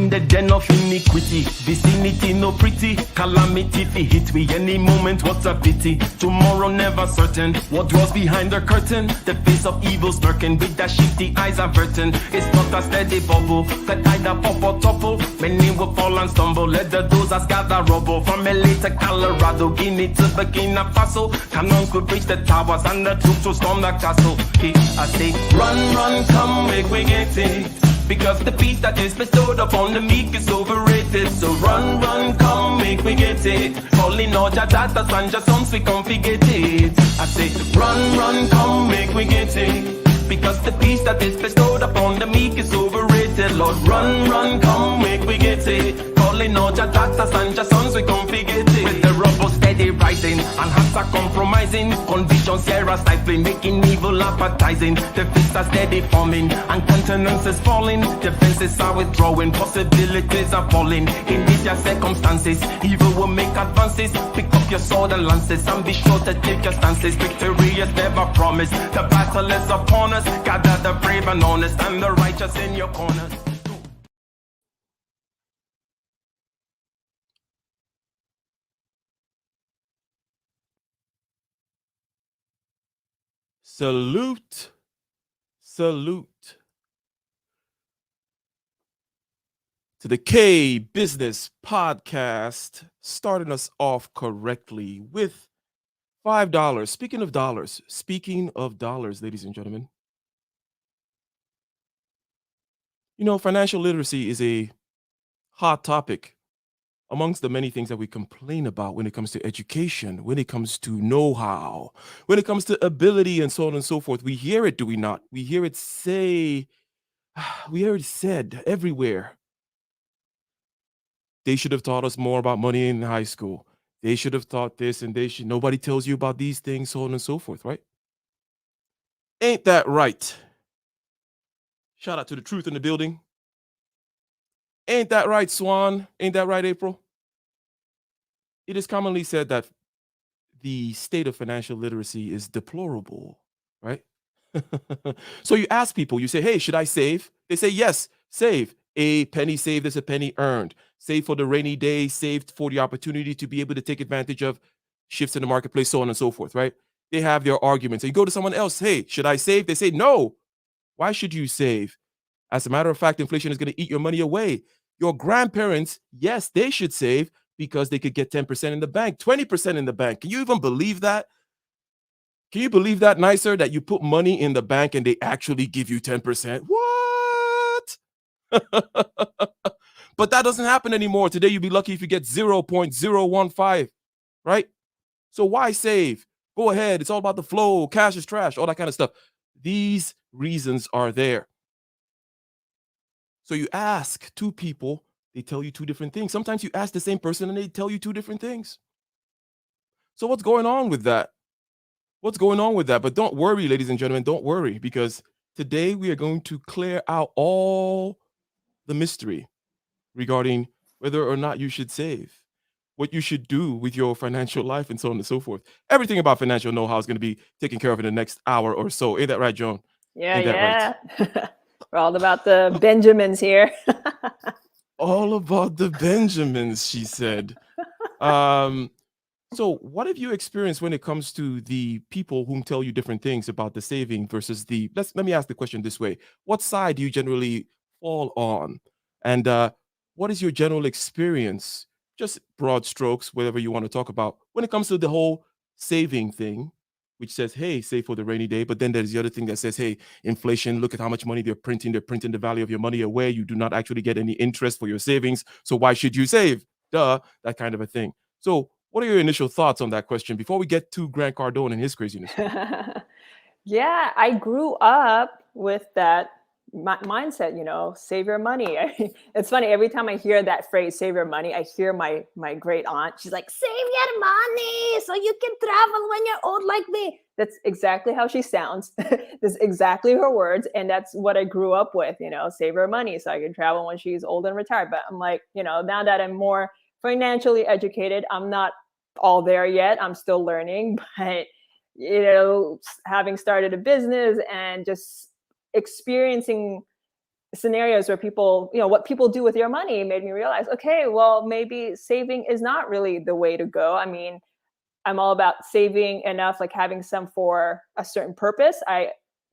in the den of iniquity. Vicinity no pretty, calamity fi hit we any moment. What a pity. Tomorrow never certain. What was behind the curtain? The face of evil smirking with that shifty eyes averting. It's not a steady bubble that either pop or topple. Many will fall and stumble. Let the dozers gather rubble. From LA to Colorado, Guinea to Burkina Faso. Cannons could reach the towers and the troops will storm the castle. I say, run, run, come, make we get it. Because the peace that is bestowed upon the meek is overrated. So run, run, come, make we get it. Calling all your daughters and your sons, we come get it. I say, run, run, come, make we get it. Because the peace that is bestowed upon the meek is overrated. Lord, run, run, come, make we get it. Calling all your daughters and your sons, we come get it. With the rubble steady rising, and hearts are compromising. Convictions here are stifling, making evil appetizing. The fists are steady forming, and countenance is falling. Defenses are withdrawing, possibilities are falling. In these your circumstances, evil will make advances. Pick up your sword and lances, and be sure to take your stances. Victory is never promised, the battle is upon us. Gather the brave and honest, and the righteous in your corners. Salute, salute to the K Business Podcast, starting us off correctly with $5. Speaking of dollars, ladies and gentlemen, you know, financial literacy is a hot topic amongst the many things that we complain about when it comes to education, when it comes to know-how, when it comes to ability and so on and so forth. We hear it, do we not? We hear it said everywhere. They should have taught us more about money in high school. They should have taught this, and nobody tells you about these things, so on and so forth, right? Ain't that right? Shout out to the truth in the building. Ain't that right, Swan? Ain't that right, April? It is commonly said that the state of financial literacy is deplorable, right? So you ask people, you say, hey, should I save? They say, yes, save. A penny saved is a penny earned. Save for the rainy day, saved for the opportunity to be able to take advantage of shifts in the marketplace, so on and so forth, right? They have their arguments. And you go to someone else, hey, should I save? They say, no. Why should you save? As a matter of fact, inflation is going to eat your money away. Your grandparents, yes, they should save because they could get 10% in the bank, 20% in the bank. Can you even believe that? Can you believe that, nicer, that you put money in the bank and they actually give you 10%? What? But that doesn't happen anymore. Today, you'd be lucky if you get 0.015, right? So why save? Go ahead. It's all about the flow. Cash is trash, all that kind of stuff. These reasons are there. So you ask two people, they tell you two different things. Sometimes you ask the same person and they tell you two different things. So what's going on with that? What's going on with that? But don't worry, ladies and gentlemen, don't worry, because today we are going to clear out all the mystery regarding whether or not you should save, what you should do with your financial life, and so on and so forth. Everything about financial know-how is going to be taken care of in the next hour or so. Ain't that right, Joan? Yeah. We're all about the Benjamins here. All about the Benjamins, she said. So what have you experienced when it comes to the people whom tell you different things about the saving versus let me ask the question this way. What side do you generally fall on? And what is your general experience, just broad strokes, whatever you want to talk about, when it comes to the whole saving thing, which says, hey, save for the rainy day. But then there's the other thing that says, hey, inflation, look at how much money they're printing. They're printing the value of your money away. You do not actually get any interest for your savings. So why should you save? Duh, that kind of a thing. So what are your initial thoughts on that question before we get to Grant Cardone and his craziness? Yeah, I grew up with that mindset, save your money. It's funny, every time I hear that phrase, save your money, I hear my great aunt. She's like, save your money so you can travel when you're old like me. That's exactly how she sounds. That's exactly her words. And that's what I grew up with, save her money so I can travel when she's old and retired. But I'm like, now that I'm more financially educated, I'm not all there yet. I'm still learning, but having started a business and just experiencing scenarios where people, what people do with your money made me realize, okay, well, maybe saving is not really the way to go. I mean, I'm all about saving enough, like having some for a certain purpose. I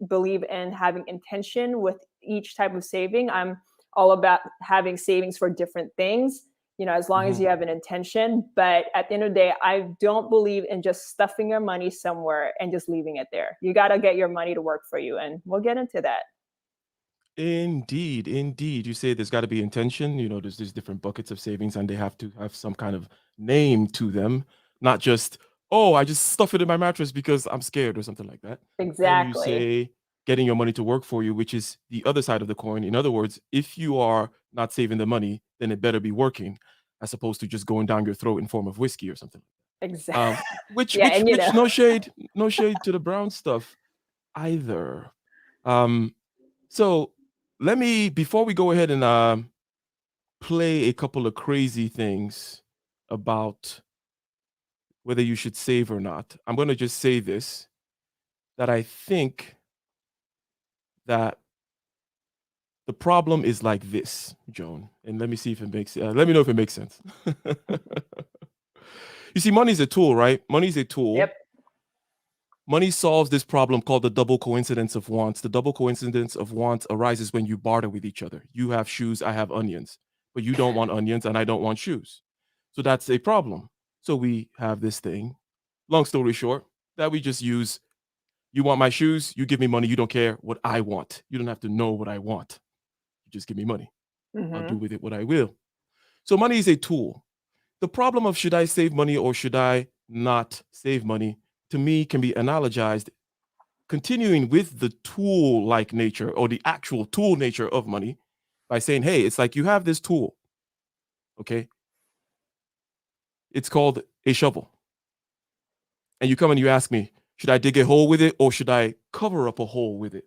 believe in having intention with each type of saving. I'm all about having savings for different things, as long as Mhm. you have an intention. But at the end of the day, I don't believe in just stuffing your money somewhere and just leaving it there. You got to get your money to work for you. And we'll get into that. Indeed, indeed. You say there's got to be intention. There's different buckets of savings, and they have to have some kind of name to them, not just, oh, I just stuff it in my mattress because I'm scared or something like that. And you Exactly. say getting your money to work for you, which is the other side of the coin. In other words, if you are not saving the money, then it better be working, as opposed to just going down your throat in form of whiskey or something. Exactly. Which Yeah. which And, which no shade to the brown stuff either. Um, so let me, before we go ahead and play a couple of crazy things about whether you should save or not, I'm going to just say this, that I think that the problem is like this, Joan, and let me see if it makes let me know if it makes sense. You see, money's a tool, right? Money's a tool. yep. Money solves this problem called the double coincidence of wants. The double coincidence of wants arises when you barter with each other. You have shoes, I have onions, but you don't want onions and I don't want shoes. So that's a problem. So we have this thing, long story short, that we just use. You want my shoes, you give me money, you don't care what I want. You don't have to know what I want. You just give me money. I'll do Hmm. with it what I will. So money is a tool. The problem of should I save money or should I not save money, to me, can be analogized, continuing with the tool like nature or the actual tool nature of money, by saying, hey, it's like you have this tool, okay? It's called a shovel. And you come and you ask me, should I dig a hole with it or should I cover up a hole with it?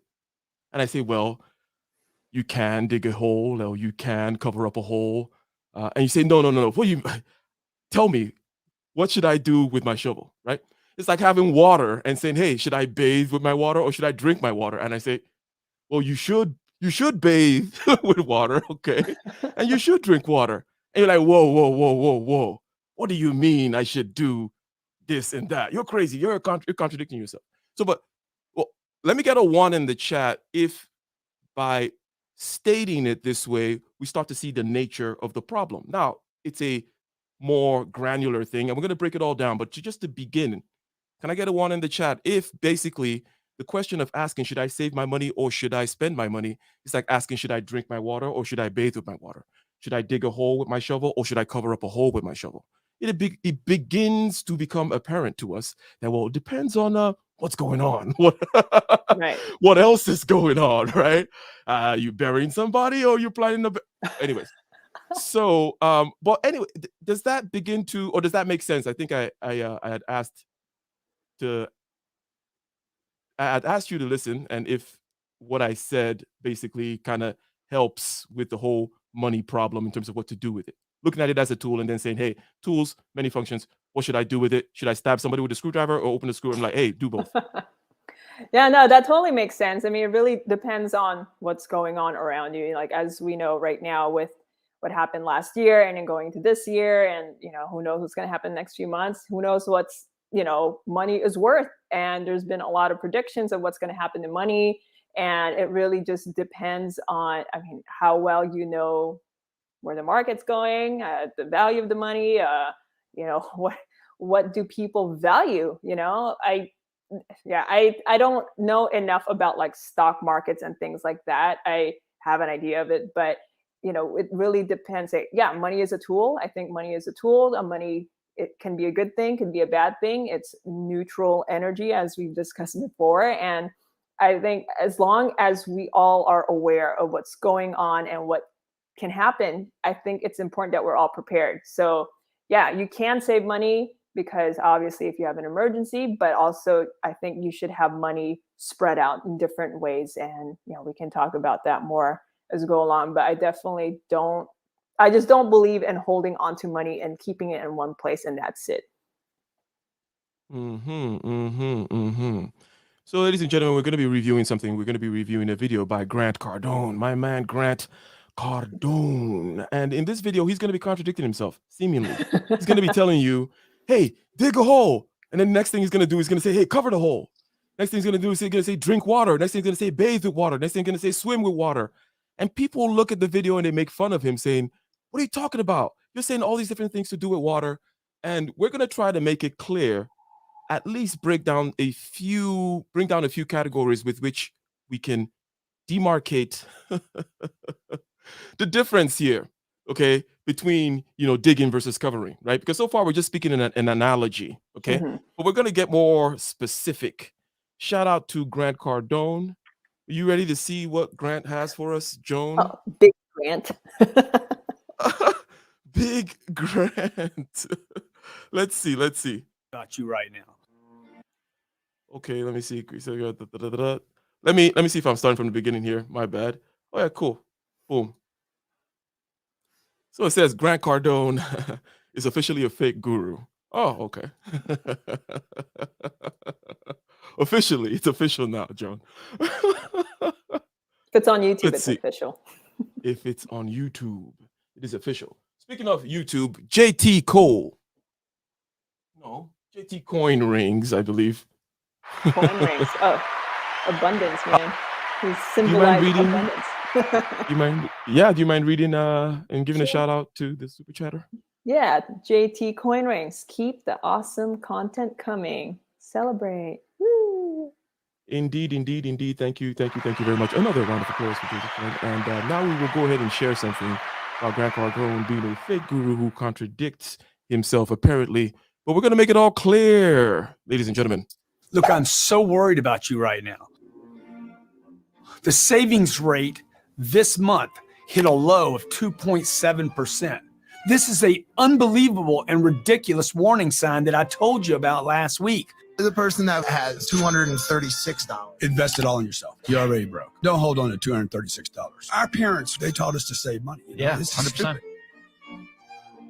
And I say, well, you can dig a hole or you can cover up a hole. And you say, no, no, no, no. What you tell me, what should I do with my shovel? Right? It's like having water and saying, hey, should I bathe with my water or should I drink my water? And I say, well, you should bathe with water, okay? And you should drink water. And you're like, whoa, whoa, whoa, whoa, whoa. What do you mean I should do this and that? You're crazy. You're contradicting yourself. So, but well, let me get a one in the chat if by stating it this way, we start to see the nature of the problem. Now, it's a more granular thing, and we're going to break it all down. But just to begin, can I get a one in the chat? If basically the question of asking, should I save my money or should I spend my money? It's like asking, should I drink my water or should I bathe with my water? Should I dig a hole with my shovel or should I cover up a hole with my shovel? It begins to become apparent to us that, well, it depends on what's going on. Right. What else is going on, right? You burying somebody or you planning to. Anyways, so but anyway, does that begin to, or does that make sense? I think I had asked to I'd asked you to listen, and if what I said basically kind of helps with the whole money problem in terms of what to do with it. Looking at it as a tool and then saying, hey, tools, many functions. What should I do with it? Should I stab somebody with a screwdriver or open a screw? I'm like, hey, do both. Yeah, no, that totally makes sense. I mean, it really depends on what's going on around you. Like, as we know right now with what happened last year and then going to this year, and who knows what's going to happen next few months? Who knows what's money is worth? And there's been a lot of predictions of what's going to happen to money, and it really just depends on, I mean, how well you know where the market's going, the value of the money, what do people value? I don't know enough about like stock markets and things like that. I have an idea of it, but it really depends. Yeah, money is a tool. I think money is a tool. Money, it can be a good thing, can be a bad thing. It's neutral energy, as we've discussed before. And I think as long as we all are aware of what's going on and what can happen, I think it's important that we're all prepared. So yeah, you can save money because obviously if you have an emergency, but also I think you should have money spread out in different ways. And we can talk about that more as we go along. But I just don't believe in holding on to money and keeping it in one place and that's it. Mm-hmm. Mm-hmm. Mm-hmm. So, ladies and gentlemen, we're going to be reviewing something. We're going to be reviewing a video by Grant Cardone, my man Grant Cardone. And in this video, he's going to be contradicting himself, seemingly. He's going to be telling you, hey, dig a hole. And then the next thing he's going to do is going to say, hey, cover the hole. Next thing he's going to do is he's going to say, drink water. Next thing he's going to say, bathe with water. Next thing he's going to say, swim with water. And people look at the video and they make fun of him saying, what are you talking about? You're saying all these different things to do with water. And we're going to try to make it clear, at least bring down a few categories with which we can demarcate the difference here, okay, between digging versus covering, right? Because so far we're just speaking in an analogy, okay, but we're going to get more specific. Shout out to Grant Cardone. Are you ready to see what Grant has for us, Joan? Oh, big Grant. Big Grant. Let's see. Got you right now. Okay, let me see. Let me see if I'm starting from the beginning here. My bad. Oh yeah, cool. Boom. So it says Grant Cardone is officially a fake guru. Oh, okay. Officially, it's official now, John. If it's on YouTube, Let's it's see. official. If it's on YouTube, it is official. Speaking of YouTube, JT Cole. No, JT Coin Rings, I believe. Coin rings. Oh, abundance, man. He's Do you mind symbolized reading? abundance. Do you mind? Yeah, do you mind reading and giving a shout out to the super chatter? Yeah, JT Coin Rings. Keep the awesome content coming. Celebrate. Woo. Indeed. Thank you very much. Another round of applause for JT Coin. And now we will go ahead and share something about Grant Cardone being a fake guru who contradicts himself, apparently. But we're going to make it all clear, ladies and gentlemen. Look, I'm so worried about you right now. The savings rate this month hit a low of 2.7%. This is an unbelievable and ridiculous warning sign that I told you about last week. The person that has $236. Invest it all in yourself. You're already broke. Don't hold on to $236. Our parents, they taught us to save money. Yeah, This is 100%. stupid.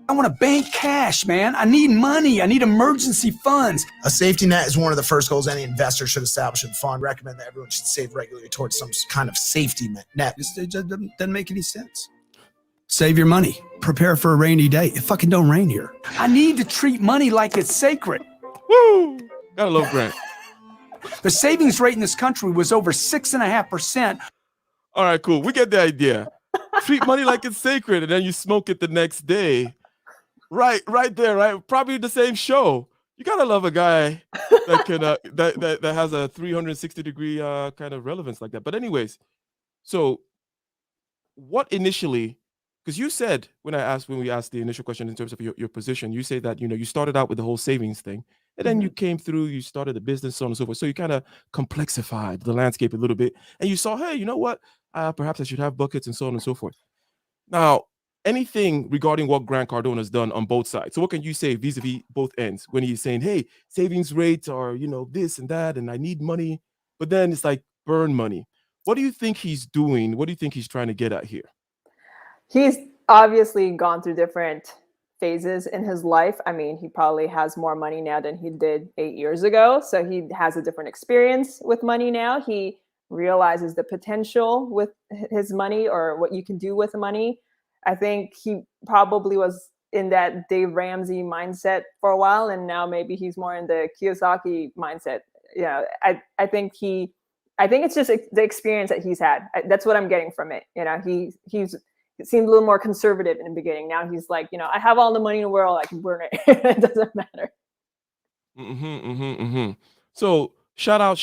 I want to bank cash, man. I need money. I need emergency funds. A safety net is one of the first goals any investor should establish and fund. Recommend that everyone should save regularly towards some kind of safety net. It just doesn't make any sense. Save your money. Prepare for a rainy day. It fucking don't rain here. I need to treat money like it's sacred. Woo! Gotta love Grant. The savings rate in this country was over 6.5%. All right, cool. We get the idea. Treat money like it's sacred, and then you smoke it the next day. Right there, right? Probably the same show. You gotta love a guy that can that has a 360-degree kind of relevance like that. But anyways, so what initially? Because you said when we asked the initial question in terms of your position, you say that you started out with the whole savings thing, and then you came through, you started a business, so on and so forth. So you kind of complexified the landscape a little bit, and you saw, hey, you know what? Perhaps I should have buckets and so on and so forth. Now, anything regarding what Grant Cardone has done on both sides. So what can you say vis-a-vis both ends when he's saying, hey, savings rates are, this and that, and I need money, but then it's like burn money. What do you think he's doing? What do you think he's trying to get at here? He's obviously gone through different phases in his life. I mean, he probably has more money now than he did 8 years ago. So he has a different experience with money now. He realizes the potential with his money or what you can do with money. I think he probably was in that Dave Ramsey mindset for a while, and now maybe he's more in the Kiyosaki mindset. I think it's just the experience that he's had. That's what I'm getting from it. He's seemed a little more conservative in the beginning. Now he's like, I have all the money in the world, I can burn it. It doesn't matter. So shout out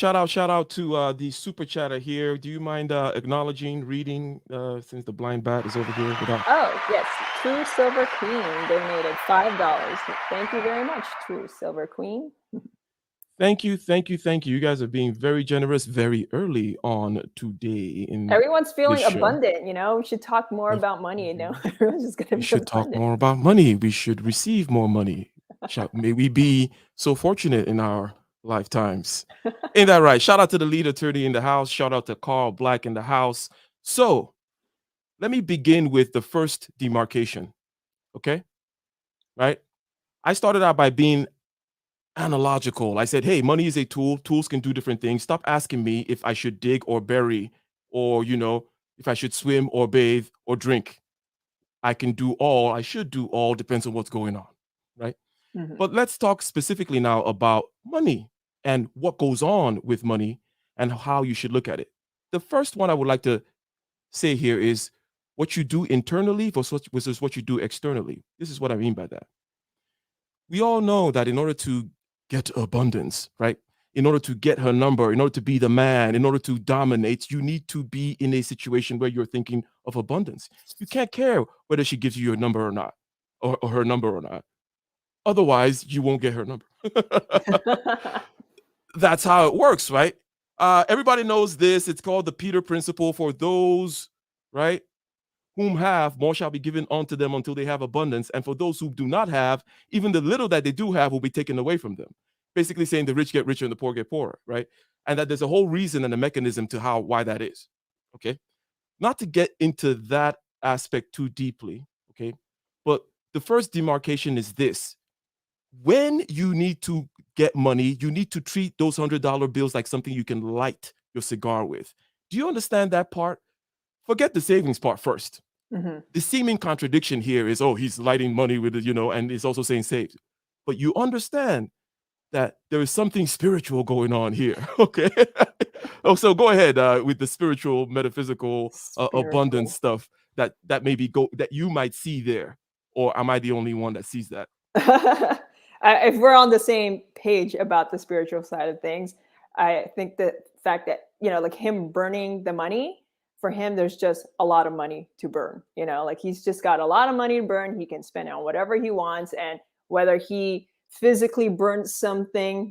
to the super chatter here. Do you mind acknowledging, reading, since the blind bat is over here? Oh, yes. True Silver Queen donated $5. Thank you very much, True Silver Queen. Thank you. You guys are being very generous very early on today. Everyone's feeling this show. abundant, we should talk more about money, Everyone's just gonna We should talk more about money. We should receive more money. May we be so fortunate in our lifetimes. Ain't that right? Shout out to the lead attorney in the house. Shout out to Carl Black in the house. So let me begin with the first demarcation. Okay? Right? I started out by being analogical. I said, hey, money is a tool. Tools can do different things. Stop asking me if I should dig or bury, or, if I should swim or bathe or drink. I can do all. I should do all. Depends on what's going on, right? Mhm. But let's talk specifically now about money and what goes on with money and how you should look at it. The first one I would like to say here is what you do internally versus what you do externally. This is what I mean by that. We all know that in order to get abundance, right? In order to get her number, in order to be the man, in order to dominate, you need to be in a situation where you're thinking of abundance. You can't care whether she gives you your number or not, or her number or not. Otherwise, you won't get her number. That's how it works, right? Everybody knows this. It's called the Peter Principle. For those, right, whom have, more shall be given unto them until they have abundance. And for those who do not have, even the little that they do have will be taken away from them. Basically saying the rich get richer and the poor get poorer, right? And that there's a whole reason and a mechanism to why that is. Okay. Not to get into that aspect too deeply, okay? But the first demarcation is this. When you need to get money, you need to treat those $100 bills like something you can light your cigar with. Do you understand that part? Forget the savings part first. Mhm. The seeming contradiction here is, oh, he's lighting money with it, and he's also saying save. But you understand that there is something spiritual going on here, okay? So go ahead with the spiritual, metaphysical, abundance Spiritual. stuff that maybe that you might see there, or am I the only one that sees that? If we're on the same page about the spiritual side of things, I think the fact that, like him burning the money, for him, there's just a lot of money to burn. Like he's just got a lot of money to burn. He can spend it on whatever he wants. And whether he physically burns something,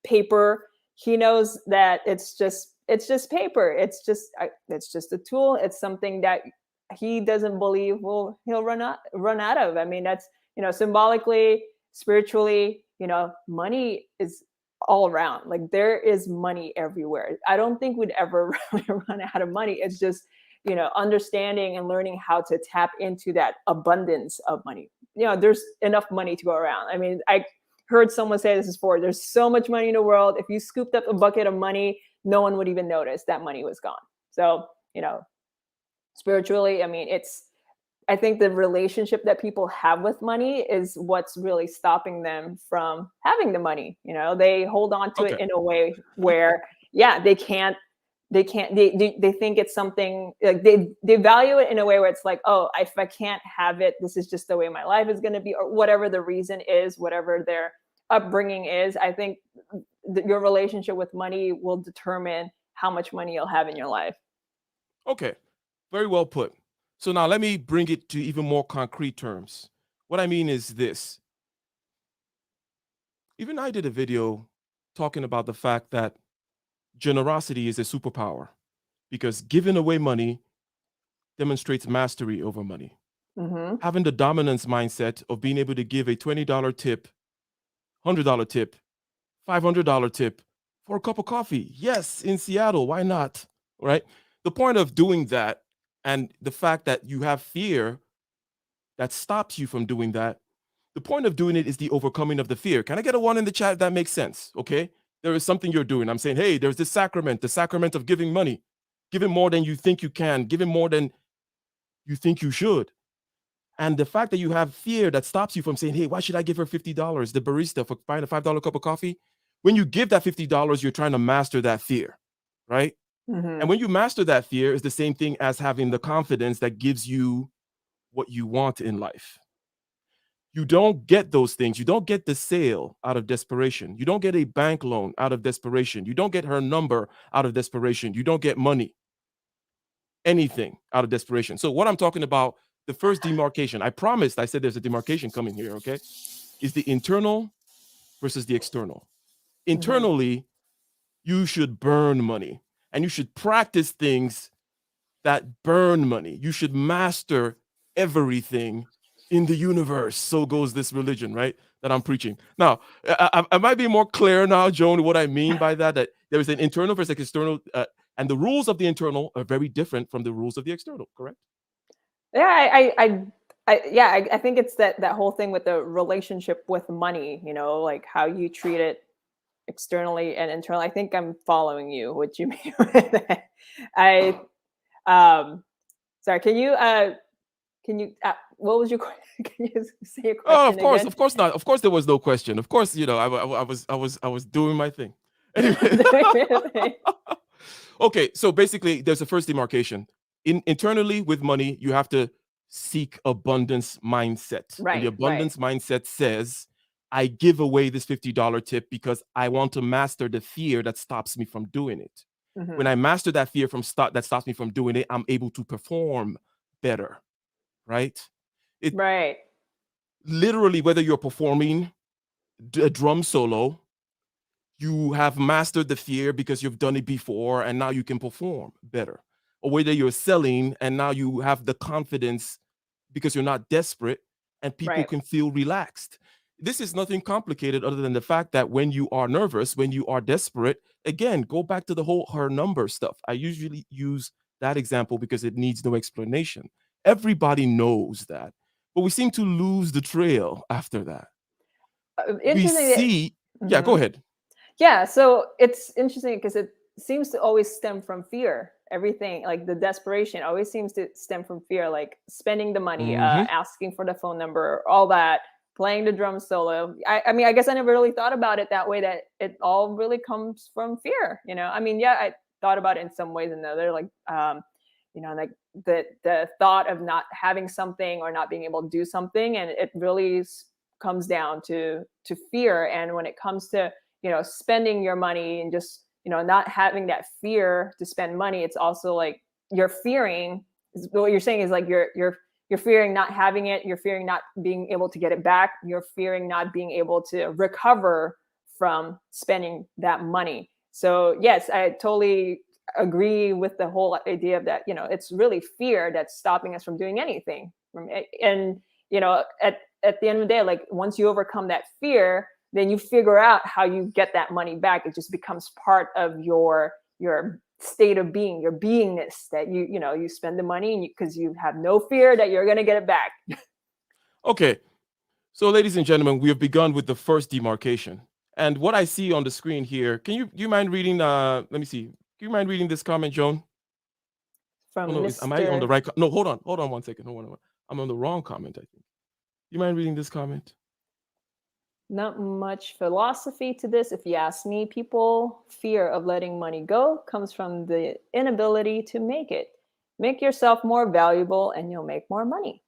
paper, he knows that it's just paper. It's just a tool. It's something that he doesn't believe he'll run out of. I mean, that's, symbolically, spiritually, money is all around. Like there is money everywhere. I don't think we'd ever really run out of money. It's just, understanding and learning how to tap into that abundance of money. There's enough money to go around. I mean, I heard someone say this before. There's so much money in the world. If you scooped up a bucket of money, no one would even notice that money was gone. So, spiritually, I mean, I think the relationship that people have with money is what's really stopping them from having the money. They hold on to it in a way where, they think it's something like they value it in a way where it's like, oh, if I can't have it, this is just the way my life is going to be, or whatever the reason is, whatever their upbringing is. I think your relationship with money will determine how much money you'll have in your life. Okay, very well put. So now let me bring it to even more concrete terms. What I mean is this. Even I did a video talking about the fact that generosity is a superpower because giving away money demonstrates mastery over money. Mm-hmm. Having the dominance mindset of being able to give a $20 tip, $100 tip, $500 tip for a cup of coffee. Yes, in Seattle, why not? Right? The point of doing that and the fact that you have fear that stops you from doing that, the point of doing it is the overcoming of the fear. Can I get a one in the chat if that makes sense? Okay. There is something you're doing. I'm saying, hey, there's this sacrament, the sacrament of giving money. Giving more than you think you can, giving more than you think you should. And the fact that you have fear that stops you from saying, hey, why should I give her $50, the barista, for buying a $5 cup of coffee? When you give that $50, you're trying to master that fear, right? Mm-hmm. And when you master that fear, it's the same thing as having the confidence that gives you what you want in life. You don't get those things. You don't get the sale out of desperation. You don't get a bank loan out of desperation. You don't get her number out of desperation. You don't get money, anything out of desperation. So what I'm talking about, the first demarcation, I said there's a demarcation coming here, okay, is the internal versus the external. Internally, you should burn money and you should practice things that burn money. You should master everything in the universe. So goes this religion, right? That I'm preaching. Now, I might be more clear now, Joan, what I mean by that there is an internal versus external, and the rules of the internal are very different from the rules of the external, correct? Yeah, I think it's that whole thing with the relationship with money, like how you treat it externally and internally. I think I'm following you, what you mean with that. I sorry, what was your question? Can you say your Oh, question again? of course not. Of course, there was no question. Of course, I was doing my thing. Anyway, okay. So basically, there's a first demarcation. Internally with money, you have to seek abundance mindset, and the Right, right. abundance mindset says, "I give away this $50 tip because I want to master the fear that stops me from doing it. When Mhm. I master that fear that stops me from doing it, I'm able to perform better." Right? It Right. literally, whether you're performing a drum solo, you have mastered the fear because you've done it before and now you can perform better. Or whether you're selling and now you have the confidence because you're not desperate and people Right. can feel relaxed. This is nothing complicated other than the fact that when you are nervous, when you are desperate, again, go back to the whole her number stuff. I usually use that example because it needs no explanation. Everybody knows that, but we seem to lose the trail after that. We Interesting that. see, yeah, go Mhm. ahead. Yeah, so it's interesting because it seems to always stem from fear. Everything, like the desperation, always seems to stem from fear, like spending the money, Hmm. asking for the phone number, all that, playing the drum solo. I mean, I guess I never really thought about it that way. That it all really comes from fear. I mean, yeah, I thought about it in some ways and other, like, like the thought of not having something or not being able to do something, and it really comes down to fear. And when it comes to spending your money and just not having that fear to spend money, it's also like you're fearing, what you're saying is like you're fearing not having it, you're fearing not being able to get it back, you're fearing not being able to recover from spending that money. So yes, I totally agree with the whole idea of that. It's really fear that's stopping us from doing anything. And at the end of the day, like once you overcome that fear, then you figure out how you get that money back. It just becomes part of your state of being, your beingness, that you spend the money because you have no fear that you're going to get it back. Okay. So, ladies and gentlemen, we have begun with the first demarcation. And what I see on the screen here, do you mind reading? Let me see. Do you mind reading this comment, Joan? Oh From no, am I on the Mr. right? No, hold on 1 second. Hold on. I'm on the wrong comment, I think. You mind reading this comment? Not much philosophy to this. If you ask me, people fear of letting money go comes from the inability to make it. Make yourself more valuable and you'll make more money.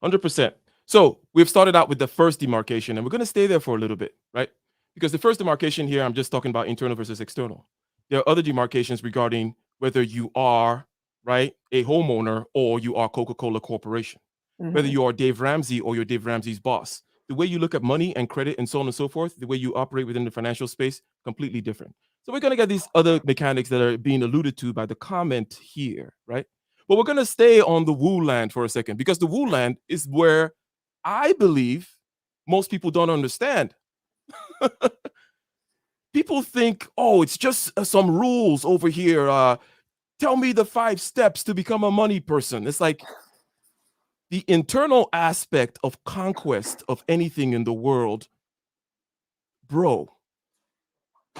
100%. So we've started out with the first demarcation, and we're going to stay there for a little bit, right? Because the first demarcation here, I'm just talking about internal versus external. There are other demarcations regarding whether you are, right, a homeowner or you are Coca-Cola Corporation, whether Mhm. you are Dave Ramsey or you're Dave Ramsey's boss. The way you look at money and credit and so on and so forth, the way you operate within the financial space, completely different. So we're going to get these other mechanics that are being alluded to by the comment here, right? But we're going to stay on the woo land for a second, because the woo land is where I believe most people don't understand. People think, oh, it's just some rules over here. Tell me the 5 steps to become a money person. It's like the internal aspect of conquest of anything in the world, bro.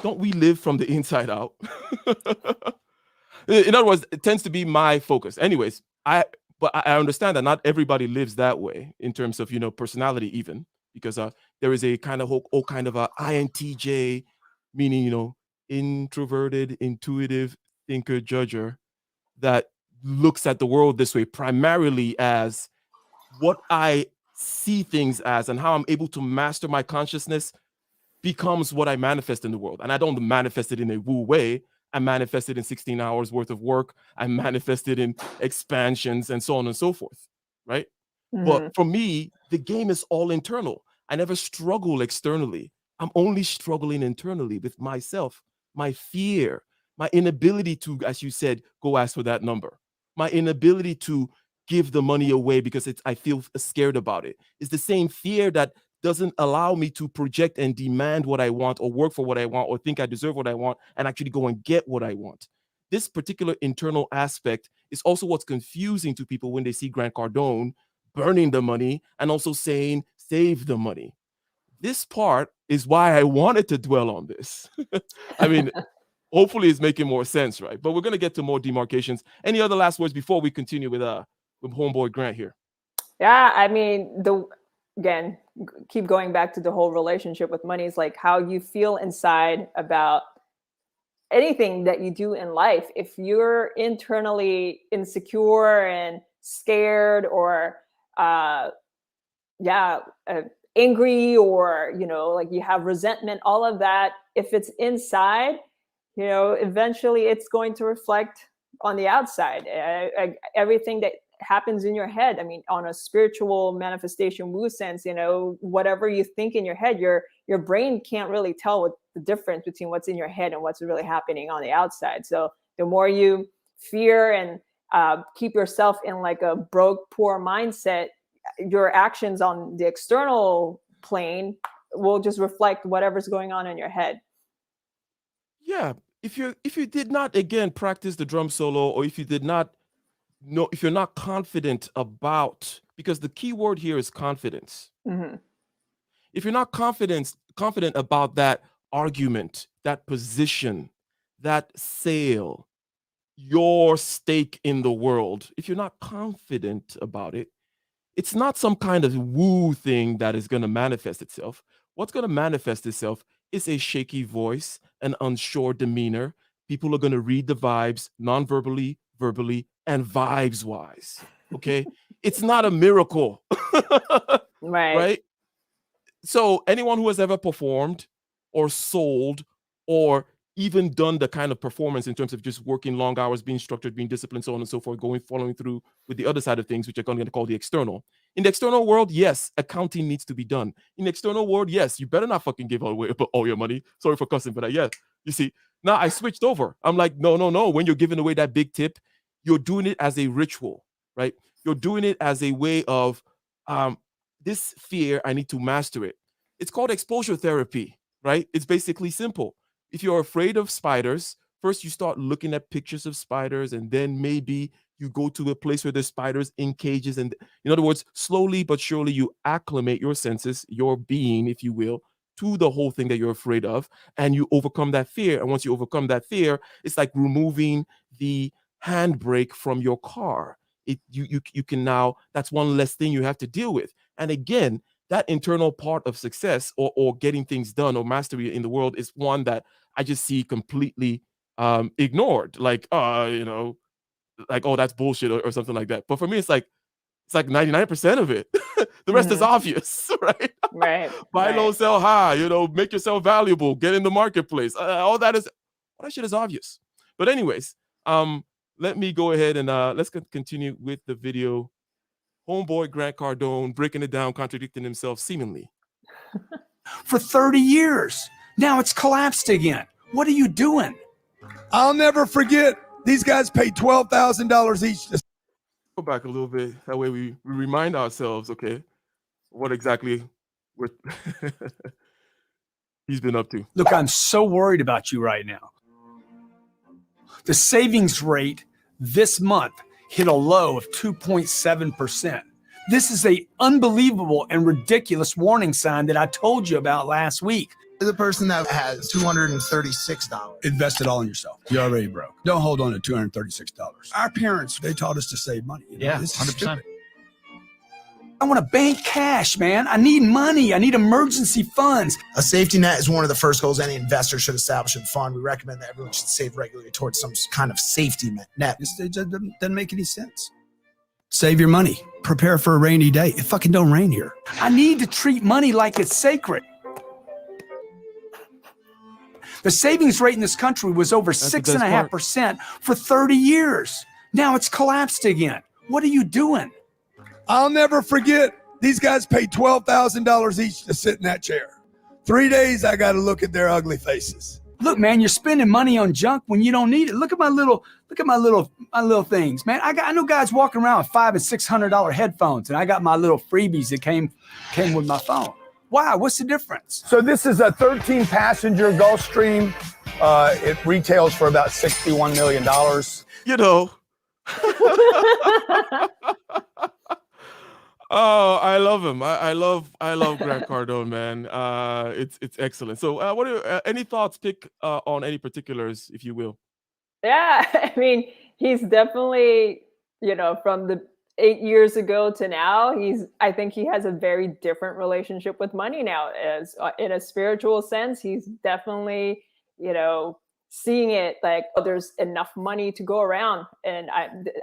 Don't we live from the inside out? In other words, it tends to be my focus. Anyways, but I understand that not everybody lives that way in terms of personality, even because there is a kind of whole kind of a INTJ, meaning introverted, intuitive thinker, judger, that looks at the world this way primarily as what I see things as, and how I'm able to master my consciousness becomes what I manifest in the world. And I don't manifest it in a woo way. I manifest it in 16 hours worth of work. I manifest it in expansions and so on and so forth. Right. But Mhm. for me, the game is all internal. I never struggle externally. I'm only struggling internally with myself, my fear, my inability to, as you said, go ask for that number, my inability to give the money away because I feel scared about it. It's the same fear that doesn't allow me to project and demand what I want, or work for what I want, or think I deserve what I want, and actually go and get what I want. This particular internal aspect is also what's confusing to people when they see Grant Cardone burning the money and also saying save the money. This part is why I wanted to dwell on this. I mean, hopefully it's making more sense, right? But we're going to get to more demarcations. Any other last words before we continue with homeboy Grant here? Yeah, I mean, again, keep going back to the whole relationship with money is like how you feel inside about anything that you do in life. If you're internally insecure and scared or angry, or like you have resentment, all of that, if it's inside, eventually it's going to reflect on the outside. Everything that happens in your head, I mean, on a spiritual manifestation woo sense, whatever you think in your head, your brain can't really tell what the difference between what's in your head and what's really happening on the outside. So the more you fear and keep yourself in like a broke, poor mindset, your actions on the external plane will just reflect whatever's going on in your head. Yeah, if you did not again practice the drum solo, or if you did not know, if you're not confident about, because the key word here is confidence. Mm-hmm. If you're not confident about that argument, that position, that sale, your stake in the world, if you're not confident about it, it's not some kind of woo thing that is going to manifest itself. What's going to manifest itself is a shaky voice, an unsure demeanor. People are going to read the vibes non-verbally, verbally, and vibes-wise. Okay? It's not a miracle. Right? So anyone who has ever performed or sold or even done the kind of performance in terms of just working long hours, being structured, being disciplined, so on and so forth, following through with the other side of things, which I'm going to call the external. In the external world, yes, accounting needs to be done. In the external world, yes, you better not fucking give away all your money. Sorry for cussing, but yes, you see, now I switched over. I'm like, no. When you're giving away that big tip, you're doing it as a ritual, right? You're doing it as a way of this fear, I need to master it. It's called exposure therapy, right? It's basically simple. If you're afraid of spiders, first you start looking at pictures of spiders, and then maybe you go to a place where there's spiders in cages. And in other words, slowly but surely you acclimate your senses, your being, if you will, to the whole thing that you're afraid of, and you overcome that fear. And once you overcome that fear, it's like removing the handbrake from your car. You can now, that's one less thing you have to deal with. And again, that internal part of success or getting things done or mastery in the world is one that I just see completely ignored. Like, like, oh, that's bullshit or something like that. But for me, it's like 99% of it. The rest is obvious, right? Right. Buy low, sell high, make yourself valuable, get in the marketplace. All that shit is obvious. But anyways, let me go ahead and let's continue with the video. Homeboy Grant Cardone breaking it down, contradicting himself seemingly. For 30 years. Now it's collapsed again. What are you doing? I'll never forget. These guys paid $12,000 each. Go back a little bit. That way we remind ourselves, okay, what exactly he's been up to. Look, I'm so worried about you right now. The savings rate this month hit a low of 2.7%. This is an unbelievable and ridiculous warning sign that I told you about last week. The person that has $236. Invest it all in yourself. You're already broke. Don't hold on to $236. Our parents, they taught us to save money. Yeah, This is 100%. stupid. I want to bank cash, man. I need money. I need emergency funds. A safety net is one of the first goals any investor should establish and fund. We recommend that everyone should save regularly towards some kind of safety net. It just doesn't make any sense. Save your money. Prepare for a rainy day. It fucking don't rain here. I need to treat money like it's sacred. The savings rate in this country was over That's the best 6.5% for 30 years. Now it's collapsed again. What are you doing? I'll never forget. These guys paid $12,000 each to sit in that chair. 3 days, I got to look at their ugly faces. Look, man, you're spending money on junk when you don't need it. Look at my little things, man. I know guys walking around with $500 and $600 headphones, and I got my little freebies that came with my phone. Why? What's the difference? So this is a 13-passenger Gulfstream. It retails for about $61 million. Oh, I love him. I love Grant Cardone, man. It's excellent. So, what are any thoughts? Pick on any particulars, if you will. Yeah, I mean, he's definitely, from the 8 years ago to now, I think he has a very different relationship with money now. As in a spiritual sense, he's definitely, you know, seeing it like, oh, there's enough money to go around, and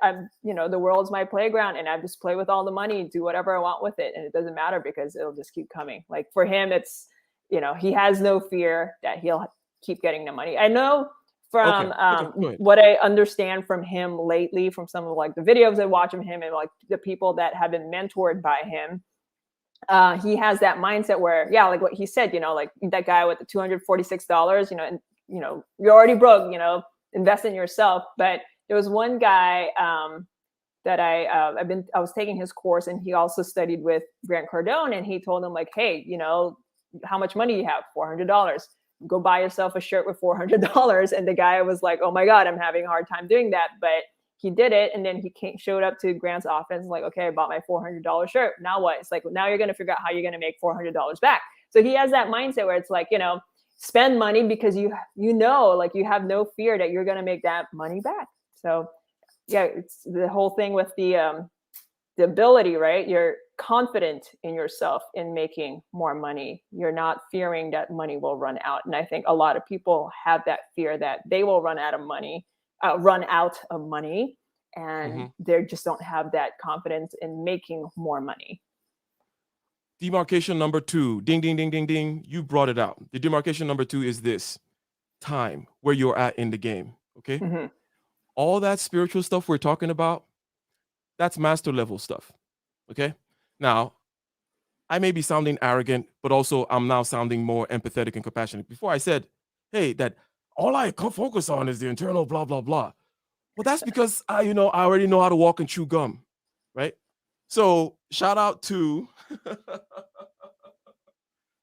I'm, the world's my playground, and I just play with all the money, do whatever I want with it, and it doesn't matter because it'll just keep coming. Like for him, it's, he has no fear that he'll keep getting the money. I know Okay. from Okay. Go ahead. what I understand from him lately, from some of like the videos I watch of him and like the people that have been mentored by him, he has that mindset where, yeah, like what he said, like that guy with the $246, and you're already broke, invest in yourself. But there was one guy that I was taking his course, and he also studied with Grant Cardone, and he told him like, hey, how much money you have? $400. Go buy yourself a shirt with $400. And the guy was like, oh my God, I'm having a hard time doing that. But he did it. And then showed up to Grant's office, like, okay, I bought my $400 shirt. Now what? It's like, well, now you're going to figure out how you're going to make $400 back. So he has that mindset where it's like, spend money because like you have no fear that you're going to make that money back. So yeah, it's the whole thing with the ability, right? You're confident in yourself in making more money. You're not fearing that money will run out. And I think a lot of people have that fear that they will run out of money, and they just don't have that confidence in making more money. Demarcation number 2. Ding, ding, ding, ding, ding. You brought it out. The demarcation number 2 is this: time, where you're at in the game. Okay. Mm-hmm. All that spiritual stuff we're talking about, that's master level stuff. Okay. Now, I may be sounding arrogant, but also I'm now sounding more empathetic and compassionate. Before I said, hey, that all I can focus on is the internal blah, blah, blah. Well, that's because I already know how to walk and chew gum, right? So shout out to,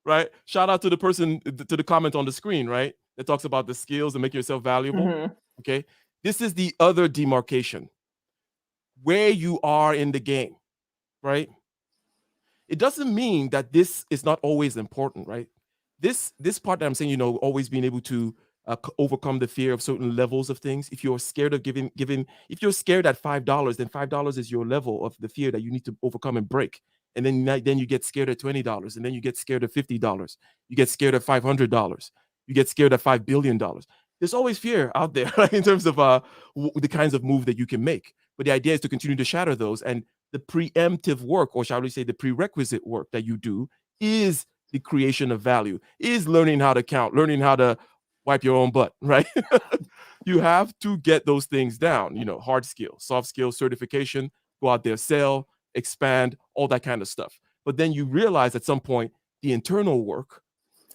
right? Shout out to the person, to the comment on the screen, right? That talks about the skills and make yourself valuable. Mm-hmm. Okay. This is the other demarcation, where you are in the game, right? It doesn't mean that this is not always important, right? This part that I'm saying, always being able to overcome the fear of certain levels of things. If you're scared of giving, if you're scared at $5, then $5 is your level of the fear that you need to overcome and break. And then you get scared at $20, and then you get scared at $50. You get scared at $500. You get scared at $5 billion. There's always fear out there, right, in terms of the kinds of move that you can make. But the idea is to continue to shatter those. And the preemptive work, or shall we say the prerequisite work that you do, is the creation of value, is learning how to count, learning how to wipe your own butt, right? You have to get those things down, hard skills, soft skills, certification, go out there, sell, expand, all that kind of stuff. But then you realize at some point the internal work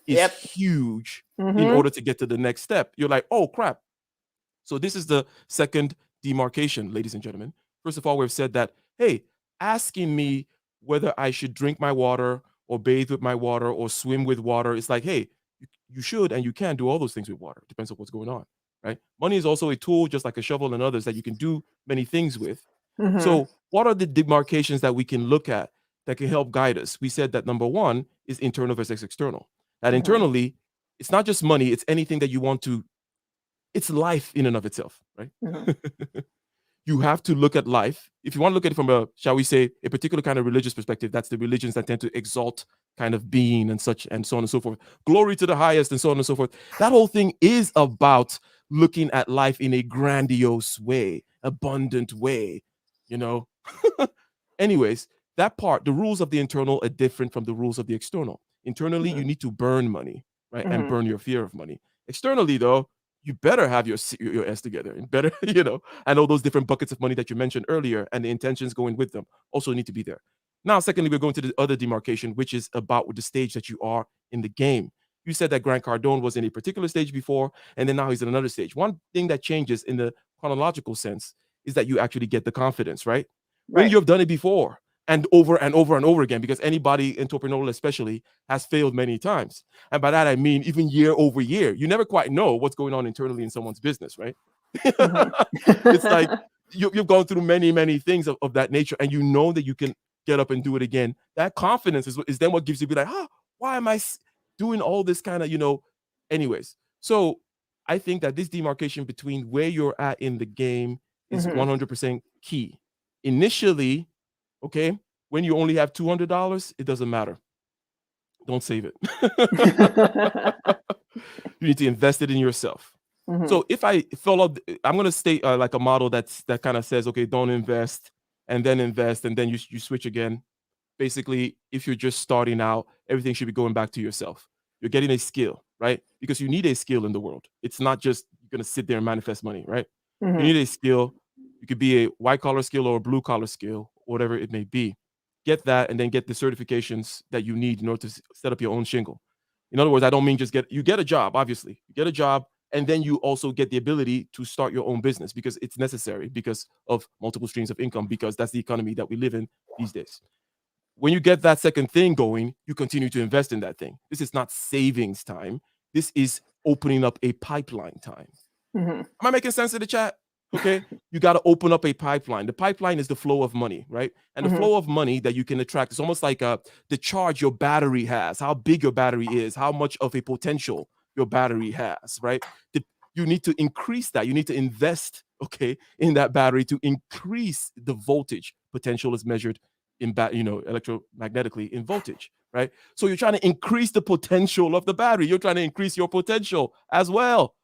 is huge in order to get to the next step. You're like, oh, crap. So this is the second demarcation, ladies and gentlemen. First of all, we've said that, hey, asking me whether I should drink my water or bathe with my water or swim with water, it's like, hey, you should and you can do all those things with water. Depends on what's going on, right? Money is also a tool, just like a shovel and others, that you can do many things with. Mm-hmm. So what are the demarcations that we can look at that can help guide us? We said that number 1 is internal versus external. That internally, it's not just money, it's anything that you want to, it's life in and of itself, right? Mm-hmm. You have to look at life. If you want to look at it from a, shall we say, a particular kind of religious perspective, that's the religions that tend to exalt kind of being and such, and so on and so forth. Glory to the highest, and so on and so forth. That whole thing is about looking at life in a grandiose way, abundant way, Anyways, that part, the rules of the internal are different from the rules of the external. Internally, you need to burn money, right? And burn your fear of money. Externally, though, you better have your S together, and better, and all those different buckets of money that you mentioned earlier, and the intentions going with them also need to be there. Now, secondly, we're going to the other demarcation, which is about the stage that you are in the game. You said that Grant Cardone was in a particular stage before, and then now he's in another stage. One thing that changes in the chronological sense is that you actually get the confidence, right? When you've done it before, and over and over and over again, because anybody, entrepreneurial especially, has failed many times. And by that, I mean, even year over year, you never quite know what's going on internally in someone's business, right? It's like you've gone through many, many things of that nature, and you know that you can get up and do it again. That confidence is then what gives you be like, why am I doing all this kind of, anyways. So I think that this demarcation between where you're at in the game is 100% key. Initially, okay, when you only have $200, it doesn't matter. Don't save it. You need to invest it in yourself. So if I follow, I'm going to state like a model that kind of says, okay, don't invest and then invest and then you switch again. Basically, if you're just starting out, everything should be going back to yourself. You're getting a skill, right? Because you need a skill in the world. It's not just going to sit there and manifest money, right? You need a skill. You could be a white collar skill or a blue collar skill, whatever it may be. Get that and then get the certifications that you need in order to set up your own shingle. In other words, I don't mean just you get a job, obviously. You get a job, and then you also get the ability to start your own business because it's necessary because of multiple streams of income, because that's the economy that we live in these days. When you get that second thing going, you continue to invest in that thing. This is not savings time. This is opening up a pipeline time. Am I making sense in the chat? Okay. You got to open up a pipeline. The pipeline is the flow of money, right? And the flow of money that you can attract is almost like the charge your battery has, how big your battery is, how much of a potential your battery has, right? You need to increase that. You need to invest, okay, in that battery to increase the voltage. Potential is measured in electromagnetically in voltage, right? So you're trying to increase the potential of the battery. You're trying to increase your potential as well.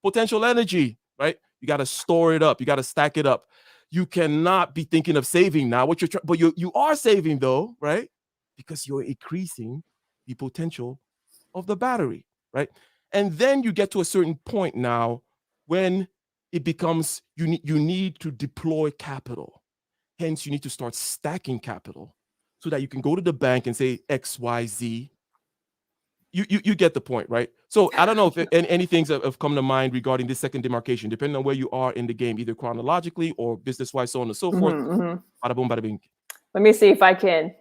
Potential energy, right? You got to store it up. You got to stack it up. You cannot be thinking of saving now. But you are saving though, right? Because you're increasing the potential of the battery, right? And then you get to a certain point now when it becomes you need to deploy capital. Hence, you need to start stacking capital so that you can go to the bank and say X, Y, Z. You get the point, right? So I don't know if any things have come to mind regarding this second demarcation, depending on where you are in the game, either chronologically or business-wise, so on and so forth. Bada boom, bada bing. Let me see if I can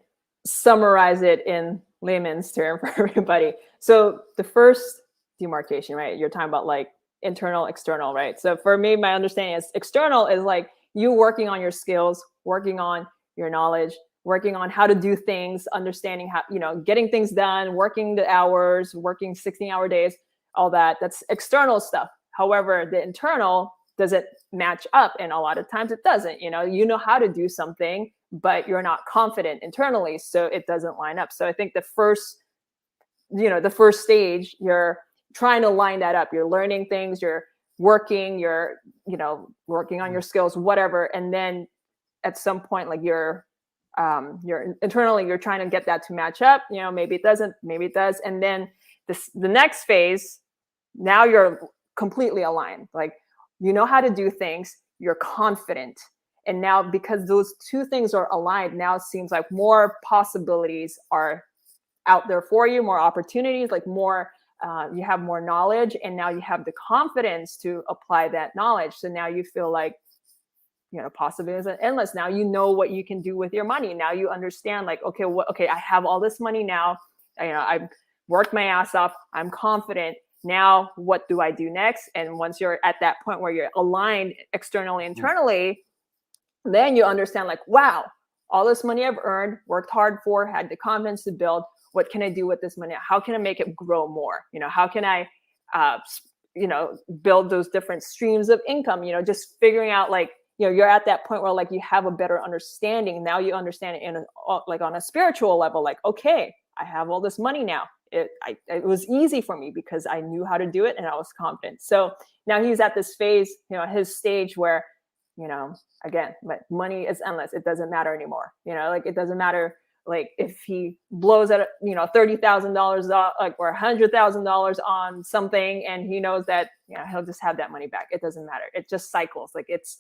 summarize it in layman's term for everybody. So the first demarcation, right? You're talking about like internal, external, right? So for me, my understanding is external is like you working on your skills, working on your knowledge, working on how to do things, understanding how, getting things done, working the hours, working 16-hour days, all that. That's external stuff. However, the internal doesn't match up. And a lot of times it doesn't, you know how to do something, but you're not confident internally. So it doesn't line up. So I think the first stage, you're trying to line that up. You're learning things, you're working, you're working on your skills, whatever. And then at some point, like you're internally, you're trying to get that to match up. Maybe it doesn't, maybe it does. And then the next phase, now you're completely aligned. Like, you know how to do things, you're confident. And now because those two things are aligned, now it seems like more possibilities are out there for you, more opportunities, like more, you have more knowledge, and now you have the confidence to apply that knowledge. So now you feel like, possibilities are endless. Now you know what you can do with your money. Now you understand, like, okay, I have all this money now. I've worked my ass off. I'm confident. Now what do I do next? And once you're at that point where you're aligned externally, internally, then you understand, like, wow, all this money I've earned, worked hard for, had the confidence to build. What can I do with this money? How can I make it grow more? How can I, build those different streams of income? Just figuring out, like, you're at that point where, like, you have a better understanding. Now you understand it on a spiritual level. Like, okay, I have all this money now. It was easy for me because I knew how to do it and I was confident. So now he's at this phase, his stage where, again, like, money is endless. It doesn't matter anymore. Like, it doesn't matter. Like, if he blows at $30,000 or $100,000 on something, and he knows that he'll just have that money back. It doesn't matter. It just cycles. Like, it's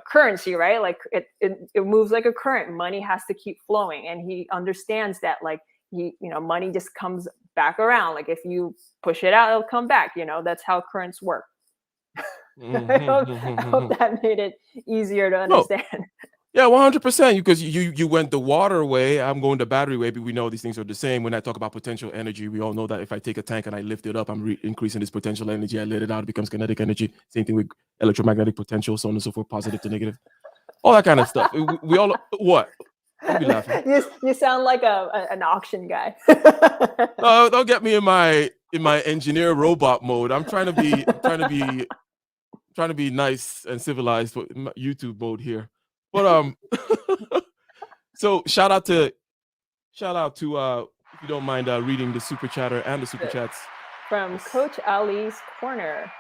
currency, right? Like it moves like a current. Money has to keep flowing, and he understands that, like, money just comes back around. Like, if you push it out, it'll come back. That's how currents work. I hope that made it easier to understand. Yeah, 100%. Because you went the water way, I'm going the battery way, but we know these things are the same. When I talk about potential energy, we all know that if I take a tank and I lift it up, I'm increasing this potential energy. I let it out, it becomes kinetic energy. Same thing with electromagnetic potential, so on and so forth, positive to negative, all that kind of stuff. We all what? Don't be laughing. You sound like an auction guy. No, don't get me in my engineer robot mode. I'm trying to be nice and civilized with my YouTube mode here. But so shout out to if you don't mind reading the super chatter and the super chats. From Coach Ali's Corner.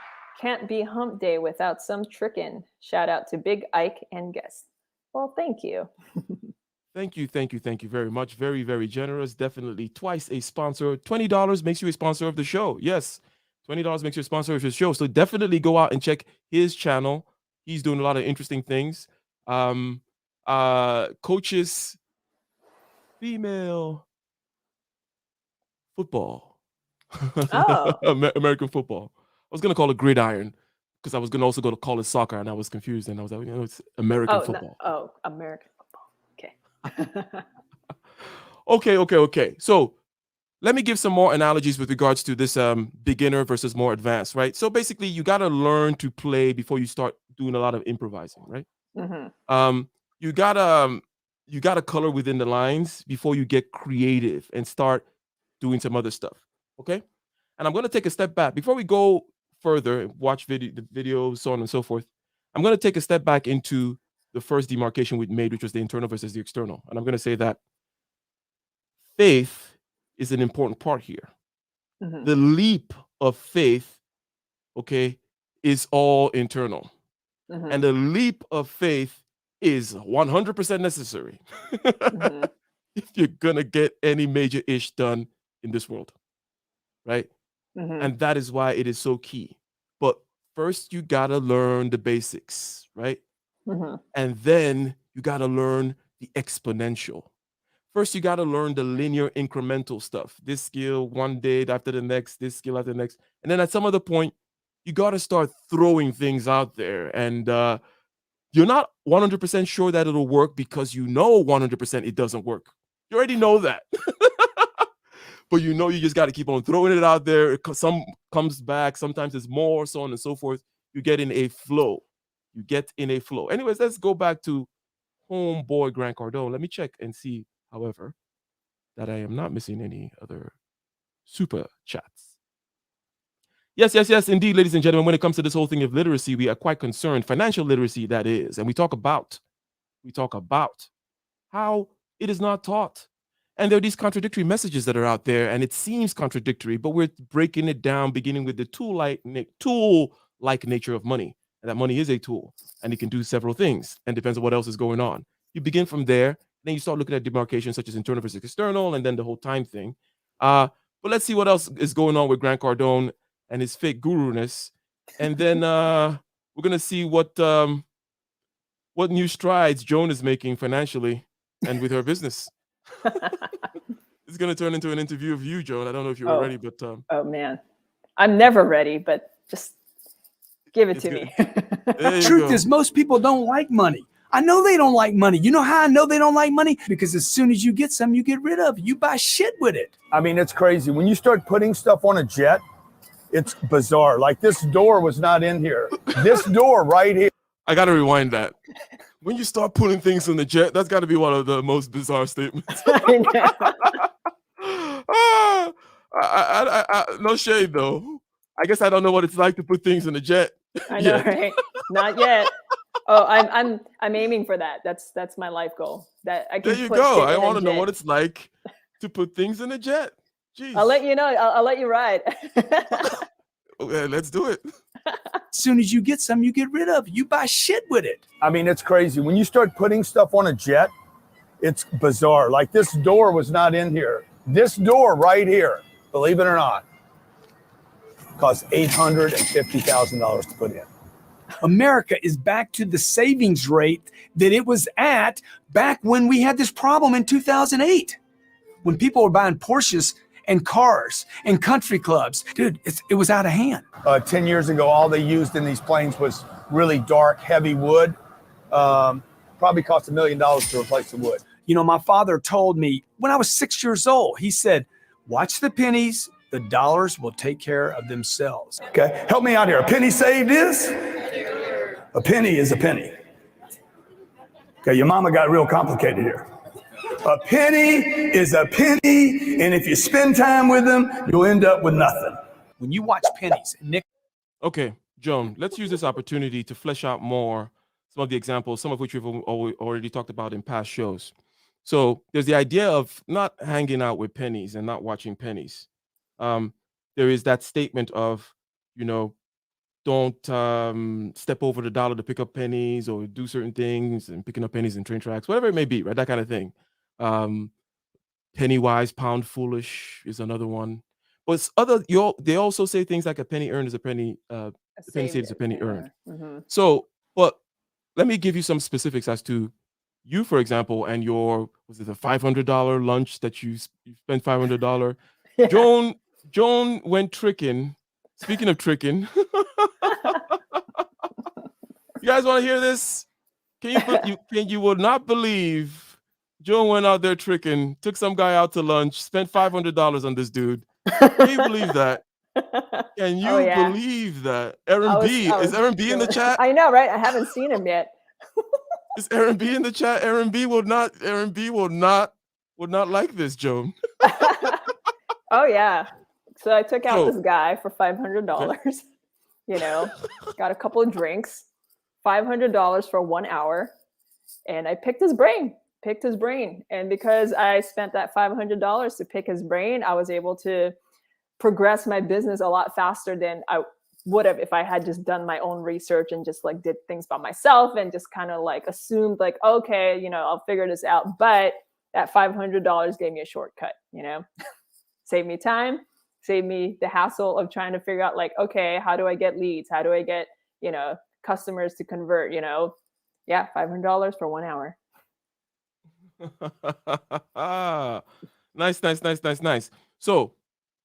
Can't be hump day without some trickin'. Shout out to Big Ike and guests. Well, thank you. Thank you very much. Very, very generous. Definitely twice a sponsor. $20 makes you a sponsor of the show. Yes, $20 makes you a sponsor of the show. So definitely go out and check his channel. He's doing a lot of interesting things. Coaches female football. Oh. American football. I was gonna call it gridiron because I was gonna also go to call it soccer, and I was confused. And I was like, it's American football. American football. Okay. So let me give some more analogies with regards to this beginner versus more advanced, right? So basically, you got to learn to play before you start doing a lot of improvising, right? Mm-hmm. You gotta color within the lines before you get creative and start doing some other stuff. Okay, and I'm gonna take a step back before we go further. Watch the videos, so on and so forth. I'm gonna take a step back into the first demarcation we made, which was the internal versus the external. And I'm going to say that faith is an important part here. Mm-hmm. The leap of faith, okay, is all internal. Mm-hmm. And the leap of faith is 100% necessary Mm-hmm. if you're going to get any major ish done in this world, right? Mm-hmm. And that is why it is so key. But first, you got to learn the basics, right? Mm-hmm. And then you got to learn the exponential. First, you got to learn the linear incremental stuff. This skill one day after the next, this skill after the next. And then at some other point, you got to start throwing things out there. And you're not 100% sure that it'll work because you know 100% it doesn't work. You already know that. But you know you just got to keep on throwing it out there. Some comes back. Sometimes it's more, so on and so forth. You get in a flow. Anyways, let's go back to homeboy Grant Cardone. Let me check and see, however, that I am not missing any other super chats. Yes, indeed, ladies and gentlemen, when it comes to this whole thing of literacy, we are quite concerned, financial literacy, that is, and we talk about how it is not taught. And there are these contradictory messages that are out there, and it seems contradictory, but we're breaking it down, beginning with the tool-like nature of money. And that money is a tool, and it can do several things, and depends on what else is going on. You begin from there, then you start looking at demarcations such as internal versus external, and then the whole time thing. But let's see what else is going on with Grant Cardone and his fake guru-ness. And then we're going to see what new strides Joan is making financially and with her business. It's going to turn into an interview of you, Joan. I don't know if you were ready, but... oh, man. I'm never ready, but just give it to me. The truth is, most people don't like money. I know they don't like money. You know how I know they don't like money? Because as soon as you get some, you get rid of it. You buy shit with it. I mean, it's crazy. When you start putting stuff on a jet, it's bizarre. Like this door was not in here. This door right here. I got to rewind that. When you start putting things in the jet, that's got to be one of the most bizarre statements. No shade, though. I guess I don't know what it's like to put things in the jet. I know, right? Not yet. Oh, I'm aiming for that. That's my life goal. That I can. There you go. I want to know what it's like to put things in a jet. Jeez. I'll let you know. I'll let you ride. Okay, let's do it. As soon as you get some, you get rid of it. You buy shit with it. I mean, it's crazy. When you start putting stuff on a jet, it's bizarre. Like this door was not in here. This door right here, believe it or not, cost $850,000 to put in. America is back to the savings rate that it was at back when we had this problem in 2008. When people were buying Porsches and cars and country clubs. Dude, it was out of hand. 10 years ago, all they used in these planes was really dark, heavy wood. Probably cost $1 million to replace the wood. You know, my father told me when I was 6 years old, he said, watch the pennies, the dollars will take care of themselves. Okay, help me out here. A penny saved is? A penny is a penny. Okay, your mama got real complicated here. A penny is a penny, and if you spend time with them, you'll end up with nothing. When you watch pennies, Nick. Okay, Joan, let's use this opportunity to flesh out more some of the examples, some of which we've already talked about in past shows. So there's the idea of not hanging out with pennies and not watching pennies. There is that statement of, don't step over the dollar to pick up pennies or do certain things and picking up pennies in train tracks, whatever it may be, right? That kind of thing. Penny wise, pound foolish is another one. But they also say things like a penny earned is a penny, a penny saved is a penny earned. Mm-hmm. So, but let me give you some specifics as to you, for example, and was it a $500 lunch that you spent $500? Yeah. Joan went tricking. Speaking of tricking, you guys want to hear this? You will not believe Joan went out there tricking, took some guy out to lunch, spent $500 on this dude. Can you believe that? Can you believe that? Aaron B. Is Aaron B in the chat? I know, right? I haven't seen him yet. Is Aaron B in the chat? Aaron B will not like this, Joan. Oh yeah. So I took out this guy for $500. Got a couple of drinks, $500 for 1 hour, and I picked his brain. And because I spent that $500 to pick his brain, I was able to progress my business a lot faster than I would have if I had just done my own research and just like did things by myself and just kind of like assumed like, okay, I'll figure this out. But that $500 gave me a shortcut, saved me time, saved me the hassle of trying to figure out like, okay, how do I get leads? How do I get, customers to convert, Yeah, $500 for 1 hour. Nice. So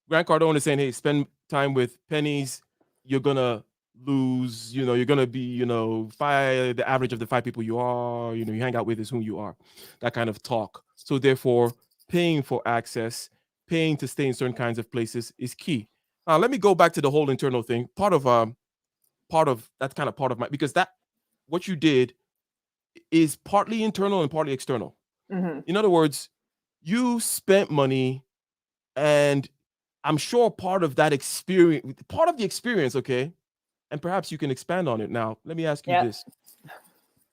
Grant Cardone is saying, hey, spend time with pennies. You're gonna lose, you're gonna be, the average of the 5 people you are, you hang out with is who you are. That kind of talk. So therefore, paying for access, paying to stay in certain kinds of places is key. Now, let me go back to the whole internal thing. Part of that's kind of part of because what you did is partly internal and partly external. Mm-hmm. In other words, you spent money, and I'm sure part of the experience, okay, and perhaps you can expand on it. Now, let me ask you this.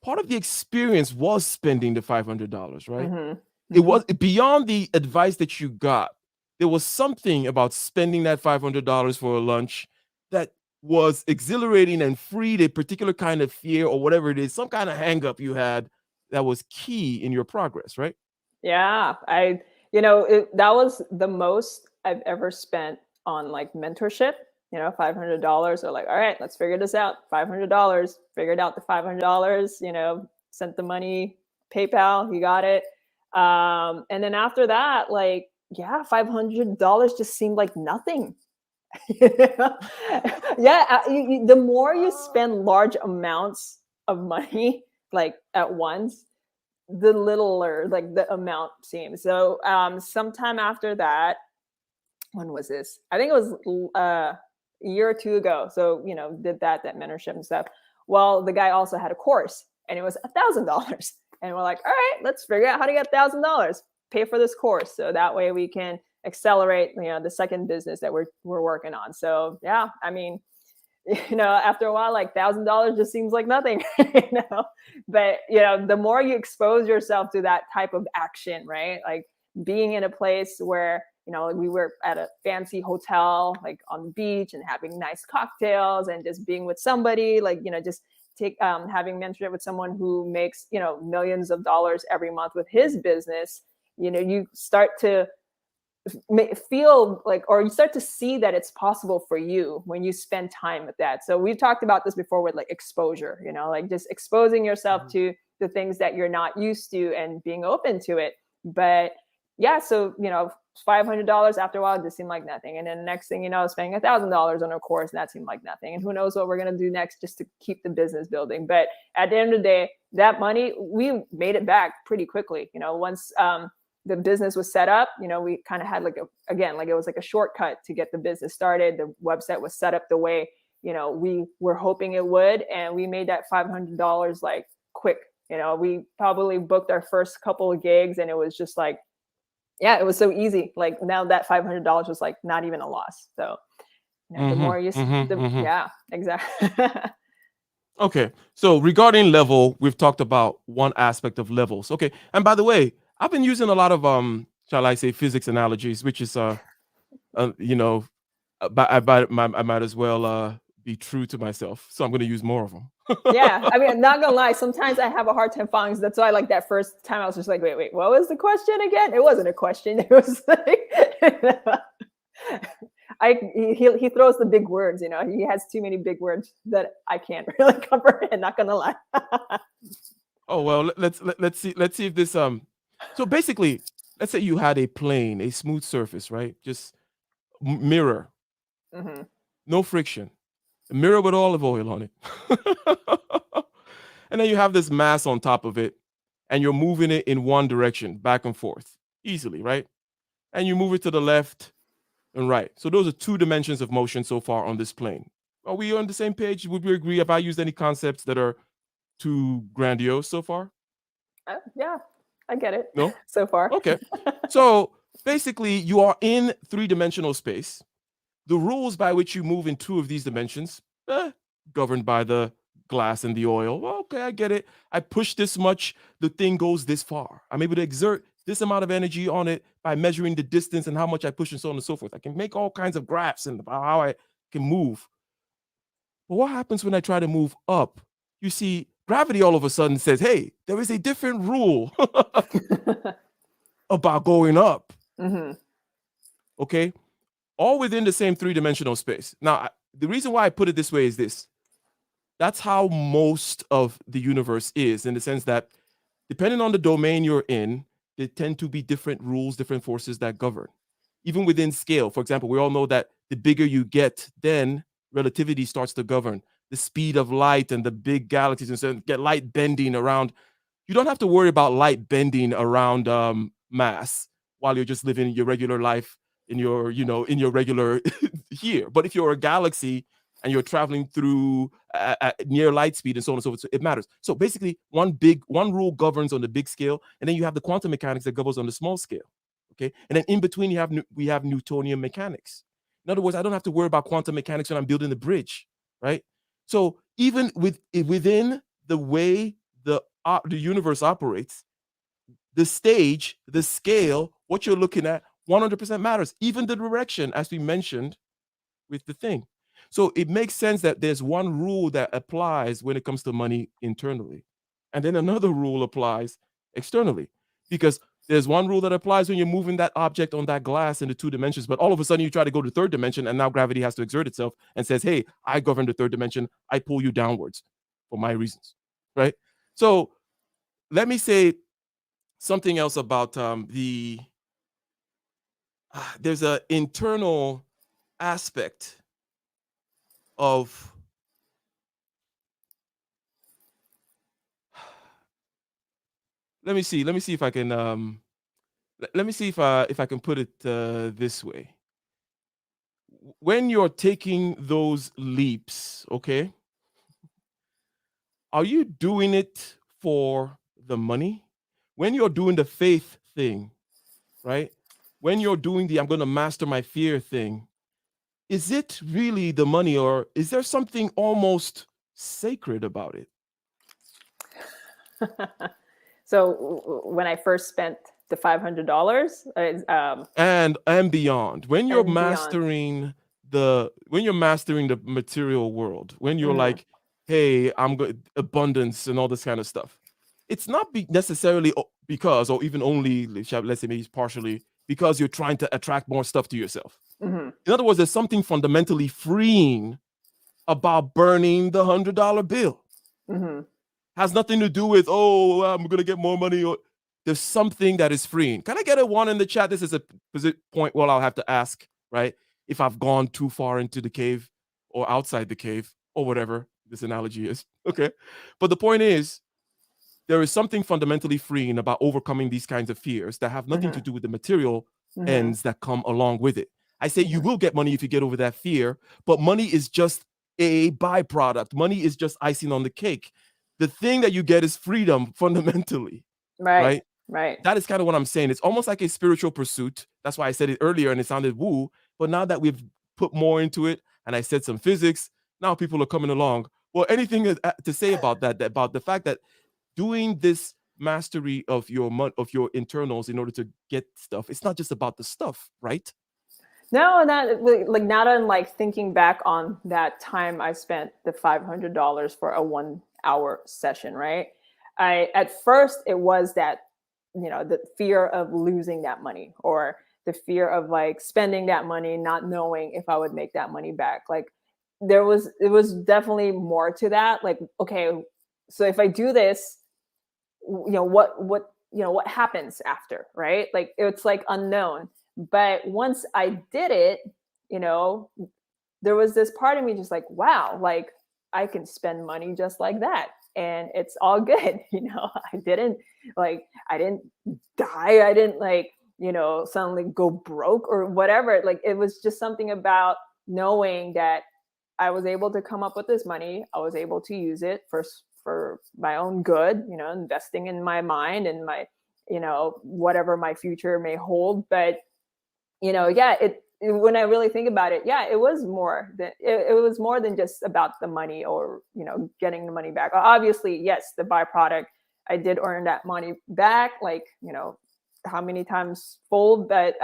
Part of the experience was spending the $500, right? Mm-hmm. It was beyond the advice that you got. There was something about spending that $500 for a lunch that was exhilarating and freed a particular kind of fear or whatever it is, some kind of hang up you had that was key in your progress, right? Yeah, that was the most I've ever spent on like mentorship, $500 or like, all right, let's figure this out. $500, figured out the $500, sent the money, PayPal, you got it. And then after that, like, yeah, $500 just seemed like nothing. Yeah, the more you spend large amounts of money, like at once, the littler like the amount seems. So sometime after that, when was this? I think it was a year or two ago. So, did that mentorship and stuff. Well, the guy also had a course and it was $1,000. And we're like, all right, let's figure out how to get $1,000, pay for this course. So that way we can accelerate, the second business that we're working on. So yeah, I mean, after a while, like $1,000 just seems like nothing, but the more you expose yourself to that type of action, right? Like being in a place where, we were at a fancy hotel, like on the beach and having nice cocktails and just being with somebody like, just having mentorship with someone who makes, millions of dollars every month with his business, you start to feel like, or you start to see that it's possible for you when you spend time with that. So we've talked about this before with like exposure, like just exposing yourself to the things that you're not used to and being open to it. But yeah, so, $500 after a while just seemed like nothing. And then the next thing spending $1,000 on a course, and that seemed like nothing. And who knows what we're going to do next just to keep the business building. But at the end of the day, that money, we made it back pretty quickly. Once the business was set up, we kind of had it was like a shortcut to get the business started. The website was set up the way, we were hoping it would. And we made that $500 like quick, You know, we probably booked our first couple of gigs and it was just like, yeah, it was so easy. Like now that $500 was like not even a loss. So, you know, the more you, yeah, exactly. Okay, so regarding level, we've talked about one aspect of levels. Okay, and by the way, I've been using a lot of shall I say, physics analogies, which is you know, but I might as well be true to myself, so I'm going to use more of them. Yeah, I mean, I'm not gonna lie. Sometimes I have a hard time following. That's why, like that first time, I was just like, wait, what was the question again? It wasn't a question. It was like, he throws the big words. You know, he has too many big words that I can't really comprehend. Not gonna lie. Oh well, let's see if this So basically, let's say you had a plane, a smooth surface, right? Just mirror, Mm-hmm. no friction, a mirror with olive oil on it. And then you have this mass on top of it, and you're moving it in one direction, back and forth, easily, right? And you move it to the left and right. So those are two dimensions of motion so far on this plane. Are we on the same page? Would we agree? Have I used any concepts that are too grandiose so far? Yeah, I get it. No? So far. Okay. So basically, you are in three-dimensional space. The rules by which you move in two of these dimensions, governed by the glass and the oil. Well, okay, I get it. I push this much, the thing goes this far. I'm able to exert this amount of energy on it by measuring the distance and how much I push and so on and so forth. I can make all kinds of graphs and about how I can move. But what happens when I try to move up? You see, gravity all of a sudden says, hey, there is a different rule about going up. Mm-hmm. Okay? All within the same three-dimensional space. Now, the reason why I put it this way is this. That's how most of the universe is, in the sense that depending on the domain you're in, there tend to be different rules, different forces that govern. Even within scale, for example, we all know that the bigger you get, then relativity starts to govern. The speed of light and the big galaxies and so get light bending around. You don't have to worry about light bending around mass while you're just living your regular life in your, in your regular here. But if you're a galaxy and you're traveling through near light speed and so on and so forth, so it matters. So basically, one rule governs on the big scale, and then you have the quantum mechanics that governs on the small scale. Okay, and then in between we have Newtonian mechanics. In other words, I don't have to worry about quantum mechanics when I'm building the bridge, right? So even within the way the universe operates, the stage, the scale, what you're looking at, 100% matters. Even the direction, as we mentioned with the thing. So it makes sense that there's one rule that applies when it comes to money internally, and then another rule applies externally, because there's one rule that applies when you're moving that object on that glass into two dimensions, but all of a sudden you try to go to third dimension, and now gravity has to exert itself and says, hey, I govern the third dimension. I pull you downwards for my reasons, right? So let me say something else about there's an internal aspect of let me see if I can let me see if I can put it this way. When you're taking those leaps, okay, are you doing it for the money? When you're doing the faith thing, right? When you're doing the I'm going to master my fear thing, is it really the money, or is there something almost sacred about it? So when I first spent the $500, And beyond, when you're and beyond. mastering the material world, when you're like, hey, I'm good, abundance and all this kind of stuff, it's not necessarily because, or even only, let's say maybe partially because you're trying to attract more stuff to yourself. Mhm. In other words, there's something fundamentally freeing about burning the $100 bill. Mhm. Has nothing to do with, oh, I'm gonna get more money, or there's something that is freeing. Can I get a 1 in the chat? This is a point where I'll have to ask, right? If I've gone too far into the cave or outside the cave or whatever this analogy is. Okay. But the point is, there is something fundamentally freeing about overcoming these kinds of fears that have nothing to do with the material ends that come along with it. I say you will get money if you get over that fear, but money is just a byproduct. Money is just icing on the cake. the thing that you get is freedom fundamentally, Right. right? Right. That is kind of what I'm saying. It's almost like a spiritual pursuit. That's why I said it earlier and it sounded woo. But now that we've put more into it and I said some physics, now people are coming along. Well, anything to say about that, about the fact that doing this mastery of your internals in order to get stuff, it's not just about the stuff, right? No, not like not on like thinking back on that time I spent the $500 for a 1 hour session, right? At first it was that, the fear of losing that money, or the fear of like spending that money, not knowing if I would make that money back. Like it was definitely more to that. Like, okay, so if I do this, what happens after, right? Like it's like unknown. But once I did it, there was this part of me just like, wow, like I can spend money just like that and it's all good. I didn't die. I didn't like, suddenly go broke or whatever. Like it was just something about knowing that I was able to come up with this money. I was able to use it for my own good, investing in my mind and my, whatever my future may hold. But when I really think about it, it was more than it was more than just about the money or getting the money back. Obviously, yes, the byproduct, I did earn that money back, like how many times fold, but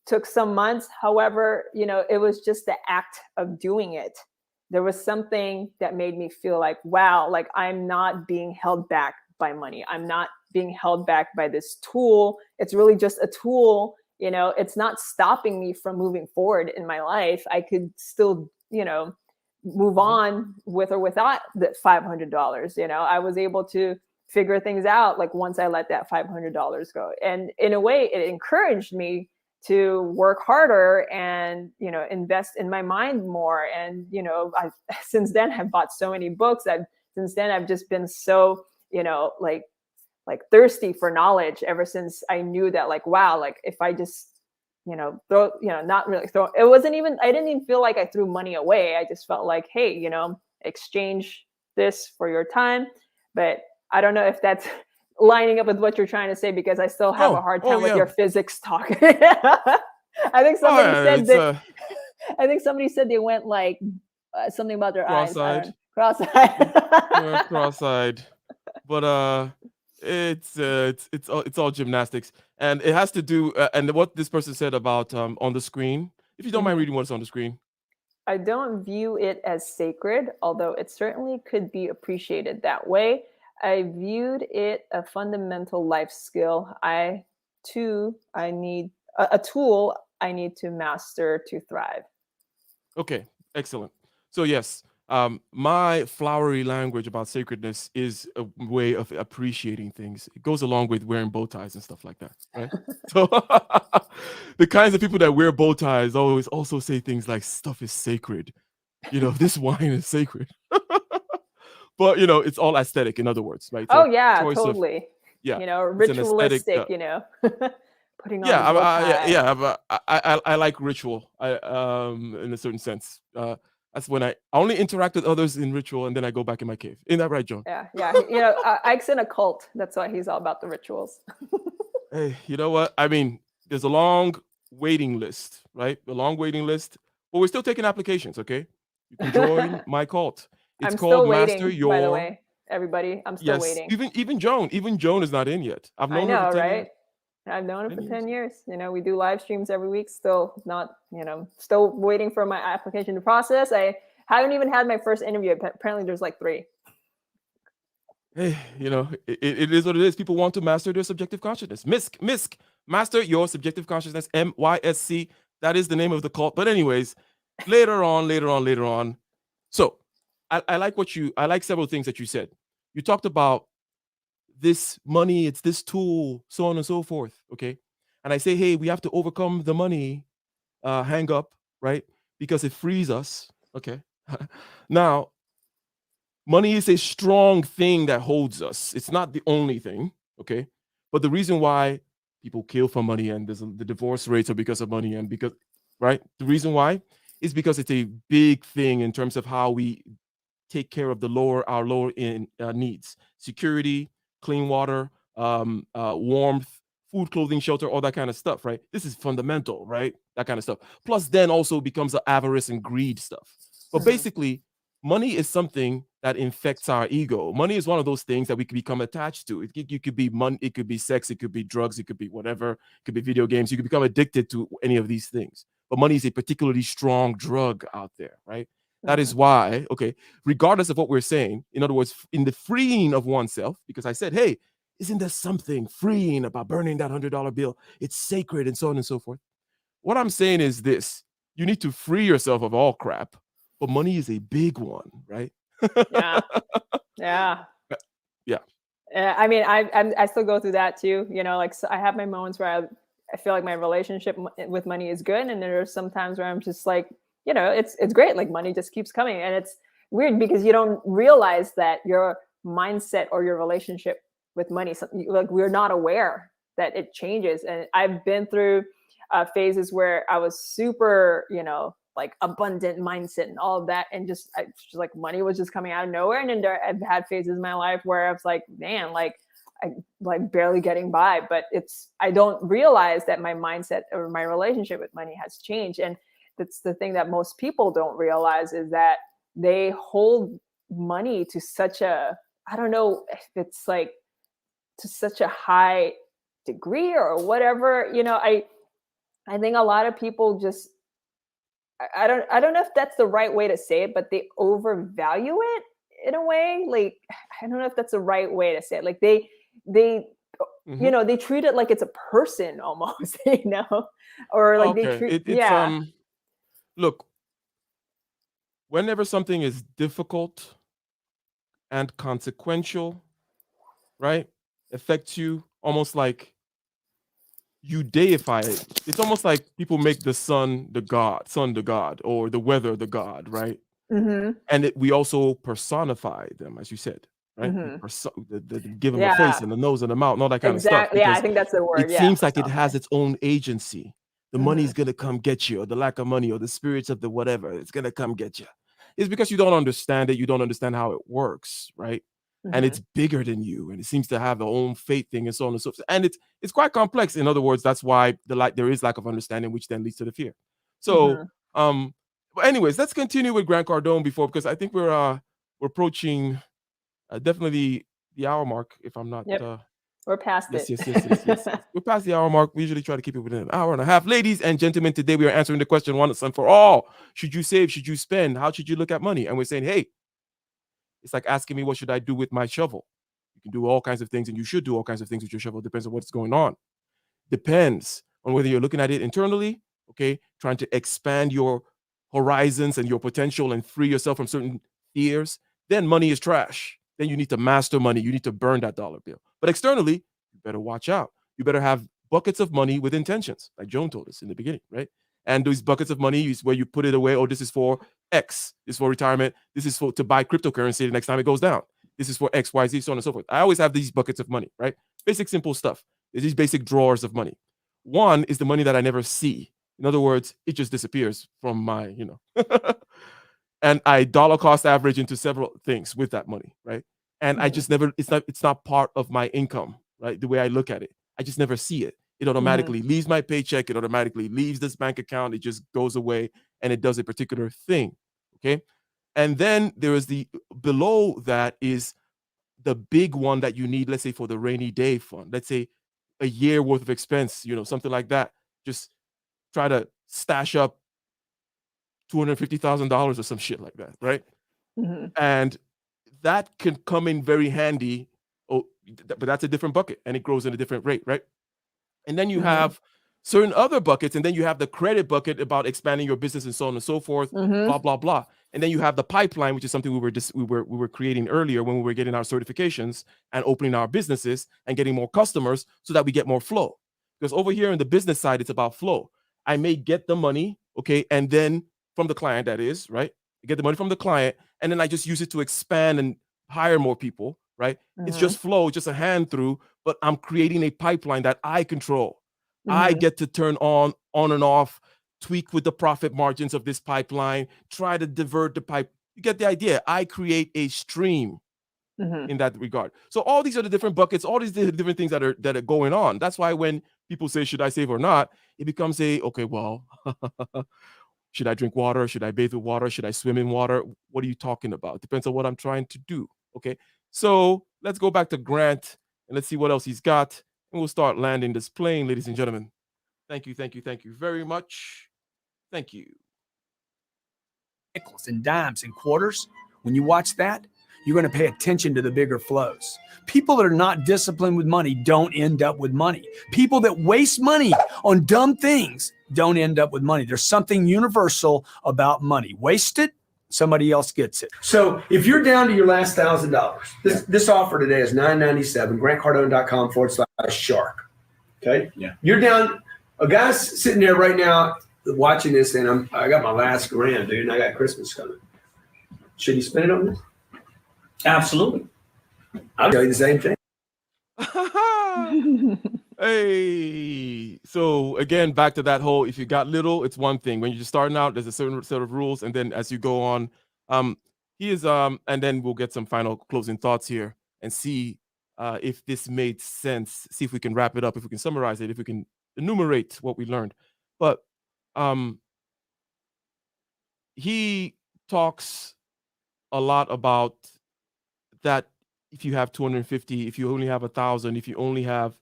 took some months. However, it was just the act of doing it. There was something that made me feel like, wow, like I'm not being held back by money. I'm not being held back by this tool. It's really just a tool. It's not stopping me from moving forward in my life. I could still, move on with or without the $500. I was able to figure things out like once I let that $500 go. And in a way, it encouraged me to work harder and, invest in my mind more. And, since then I've bought so many books. Since then I've just been so, like thirsty for knowledge ever since I knew that, like, wow, like if I just, not really throw, it wasn't even, I didn't even feel like I threw money away. I just felt like, hey, exchange this for your time. But I don't know if that's lining up with what you're trying to say, because I still have a hard time with your physics talk. I think somebody said I think somebody said they went like something about their eyes. Cross-eyed. Cross-eyed. But it's all gymnastics, and it has to do and what this person said about on the screen. If you don't mind reading what's on the screen. I don't view it as sacred, although it certainly could be appreciated that way. I viewed it a fundamental life skill. I need a tool I need to master to thrive. Okay, excellent. So yes, my flowery language about sacredness is a way of appreciating things. It goes along with wearing bow ties and stuff like that, right? So the kinds of people that wear bow ties always also say things like stuff is sacred. This wine is sacred. But it's all aesthetic, in other words, right? Oh yeah, totally. Ritualistic, putting on the bow tie. I like ritual. In a certain sense. That's when I only interact with others in ritual, and then I go back in my cave. Isn't that right, John? Yeah. Ike's in a cult. That's why he's all about the rituals. Hey, you know what? I mean, there's a long waiting list, right? A long waiting list. But we're still taking applications, okay? You can join my cult. It's called Master Your. By the way, everybody, I'm still waiting. Even Joan is not in yet. I've known her for 10 years. I've known her for 10 years. We do live streams every week. Still not, still waiting for my application to process. I haven't even had my first interview. Apparently there's like 3. Hey, it is what it is. People want to master their subjective consciousness. MISC, Master Your Subjective Consciousness, MYSC. That is the name of the cult. But anyways, later on. So I like several things that you said. You talked about this money, it's this tool, so on and so forth. Okay. And I say, hey, we have to overcome the money hang up, right? Because it frees us. Okay. Now, money is a strong thing that holds us. It's not the only thing. Okay. But the reason why people kill for money and the divorce rates are because of money, and right? The reason why is because it's a big thing in terms of how we take care of our lower in needs: security, clean water, warmth, food, clothing, shelter, all that kind of stuff, right? This is fundamental, right? That kind of stuff. Plus, then also becomes the avarice and greed stuff. But basically, money is something that infects our ego. Money is one of those things that we can become attached to. You could be money, it could be sex, it could be drugs, it could be whatever, it could be video games. You could become addicted to any of these things. But money is a particularly strong drug out there, right? That is why, okay, regardless of what we're saying, in other words, in the freeing of oneself, because I said, hey, isn't there something freeing about burning that $100 bill? It's sacred and so on and so forth. What I'm saying is this: you need to free yourself of all crap, but money is a big one, right? Yeah. Yeah. Yeah. I mean, I still go through that too. You know, like, so I have my moments where I feel like my relationship with money is good, and there are some times where I'm just like, you know, it's great. Like, money just keeps coming, and it's weird because you don't realize that your mindset or your relationship with money, like, we're not aware that it changes. And I've been through phases where I was super, you know, like abundant mindset and all of that, and just like money was just coming out of nowhere. And then I've had phases in my life where I was like, man, like, I like barely getting by. But I don't realize that my mindset or my relationship with money has changed. And that's the thing that most people don't realize, is that they hold money to such a, I don't know if it's like to such a high degree or whatever. You know, I think a lot of people just, I don't know if that's the right way to say it, but they overvalue it in a way. Like, I don't know if that's the right way to say it. Like, they you know, they treat it like it's a person almost, you know, or like they treat, look, whenever something is difficult and consequential, right, affects you almost like you deify it. It's almost like people make the sun the god, or the weather the god, right? And we also personify them, as you said, right? Give them a face and a nose and a mouth and all that kind of stuff. Exactly. Yeah, I think that's the word. It seems like it has its own agency. The money's gonna come get you, or the lack of money, or the spirits of the whatever, it's gonna come get you. It's because you don't understand it. You don't understand how it works, right? And it's bigger than you, and it seems to have the own fate thing and so on and so forth. And it's quite complex. In other words, that's why there is lack of understanding, which then leads to the fear. So, but anyways, let's continue with Grant Cardone because I think we're approaching definitely the hour mark, if I'm not. We're past yes, it. yes. We're past the hour mark. We usually try to keep it within an hour and a half. Ladies and gentlemen, today we are answering the question once and for all: should you save? Should you spend? How should you look at money? And we're saying, hey, it's like asking me, what should I do with my shovel? You can do all kinds of things, and you should do all kinds of things with your shovel. Depends on what's going on. Depends on whether you're looking at it internally, okay, trying to expand your horizons and your potential and free yourself from certain fears. Then money is trash. Then you need to master money. You need to burn that dollar bill. But externally, you better watch out. You better have buckets of money with intentions, like Joan told us in the beginning, right? And those buckets of money is where you put it away. Oh, this is for X. This is for retirement. This is to buy cryptocurrency the next time it goes down. This is for X, Y, Z, so on and so forth. I always have these buckets of money, right? Basic, simple stuff. There's these basic drawers of money. One is the money that I never see. In other words, it just disappears from my, and I dollar cost average into several things with that money, right? And I just never, it's not part of my income, right? The way I look at it, I just never see it. It automatically leaves my paycheck. It automatically leaves this bank account. It just goes away and it does a particular thing, okay? And then there is below that is the big one that you need, let's say for the rainy day fund. Let's say a year worth of expense, something like that. Just try to stash up $250,000 or some shit like that, right? And that can come in very handy. Oh, but that's a different bucket and it grows at a different rate, right? And then you have certain other buckets, and then you have the credit bucket about expanding your business and so on and so forth, blah, blah, blah. And then you have the pipeline, which is something we were creating earlier when we were getting our certifications and opening our businesses and getting more customers so that we get more flow. Because over here in the business side, it's about flow. I may get the money, okay, and then from the client, that is, right? I get the money from the client, and then I just use it to expand and hire more people, right? It's just flow, just a hand through, but I'm creating a pipeline that I control. I get to turn on and off, tweak with the profit margins of this pipeline, try to divert the You get the idea. I create a stream Mhm. in that regard. So all these are the different buckets, all these different things that are going on. That's why when people say, should I save or not? It becomes okay, well, should I drink water? Should I bathe with water? Should I swim in water? What are you talking about? Depends on what I'm trying to do. Okay. So let's go back to Grant and let's see what else he's got. And we'll start landing this plane, ladies and gentlemen. Thank you very much. Thank you. Nickels and dimes and quarters, when you watch that, you're going to pay attention to the bigger flows. People that are not disciplined with money don't end up with money. People that waste money on dumb things don't end up with money. There's something universal about money. Waste it, somebody else gets it. So if you're down to your last $1,000, this offer today is $997, grantcardone.com/shark. Okay? Yeah. You're down, a guy's sitting there right now watching this, and I got my last grand, dude, and I got Christmas coming. Should he spend it on this? Absolutely. I'll tell you the same thing. Hey, so again, back to that whole, if you got little, it's one thing. When you're just starting out, there's a certain set of rules, and then as you go on, he is and then we'll get some final closing thoughts here and see if this made sense, see if we can wrap it up, if we can summarize it, if we can enumerate what we learned. But he talks a lot about that if you have 250, if you only have 1,000, if you only have,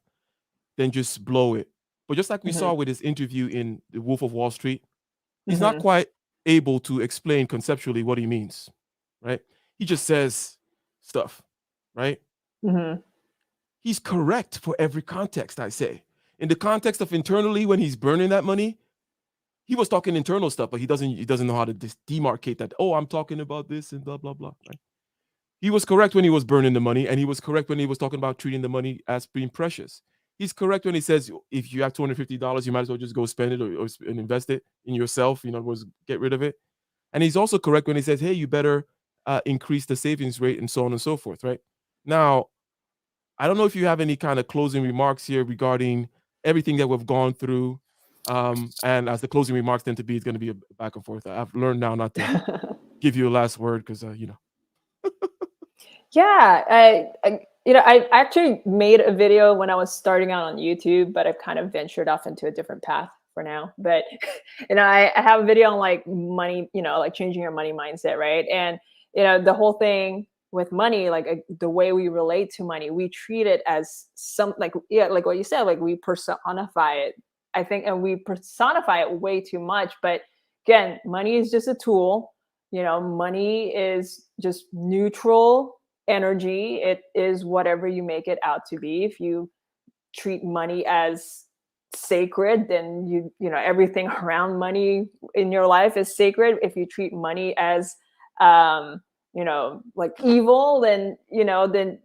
then just blow it. But just like we saw with his interview in The Wolf of Wall Street, he's not quite able to explain conceptually what he means, right? He just says stuff, right? He's correct for every context, I say. In the context of internally, when he's burning that money, he was talking internal stuff, but he doesn't know how to demarcate that. Oh, I'm talking about this and blah, blah, blah, right? He was correct when he was burning the money, and he was correct when he was talking about treating the money as being precious. He's correct when he says if you have $250, you might as well just go spend it or invest it in yourself. In other words, get rid of it. And he's also correct when he says, hey, you better increase the savings rate and so on and so forth, right? Now, I don't know if you have any kind of closing remarks here regarding everything that we've gone through. And as the closing remarks tend to be, it's going to be a back and forth. I've learned now not to give you a last word because, Yeah, I actually made a video when I was starting out on YouTube, but I've kind of ventured off into a different path for now. But I have a video on like money, like changing your money mindset, right? And the whole thing with money, like the way we relate to money, we treat it as like what you said, like we personify it, I think, and we personify it way too much. But again, money is just a tool. Money is just neutral energy. It is whatever you make it out to be. If you treat money as sacred, then everything around money in your life is sacred. If you treat money as like evil, then then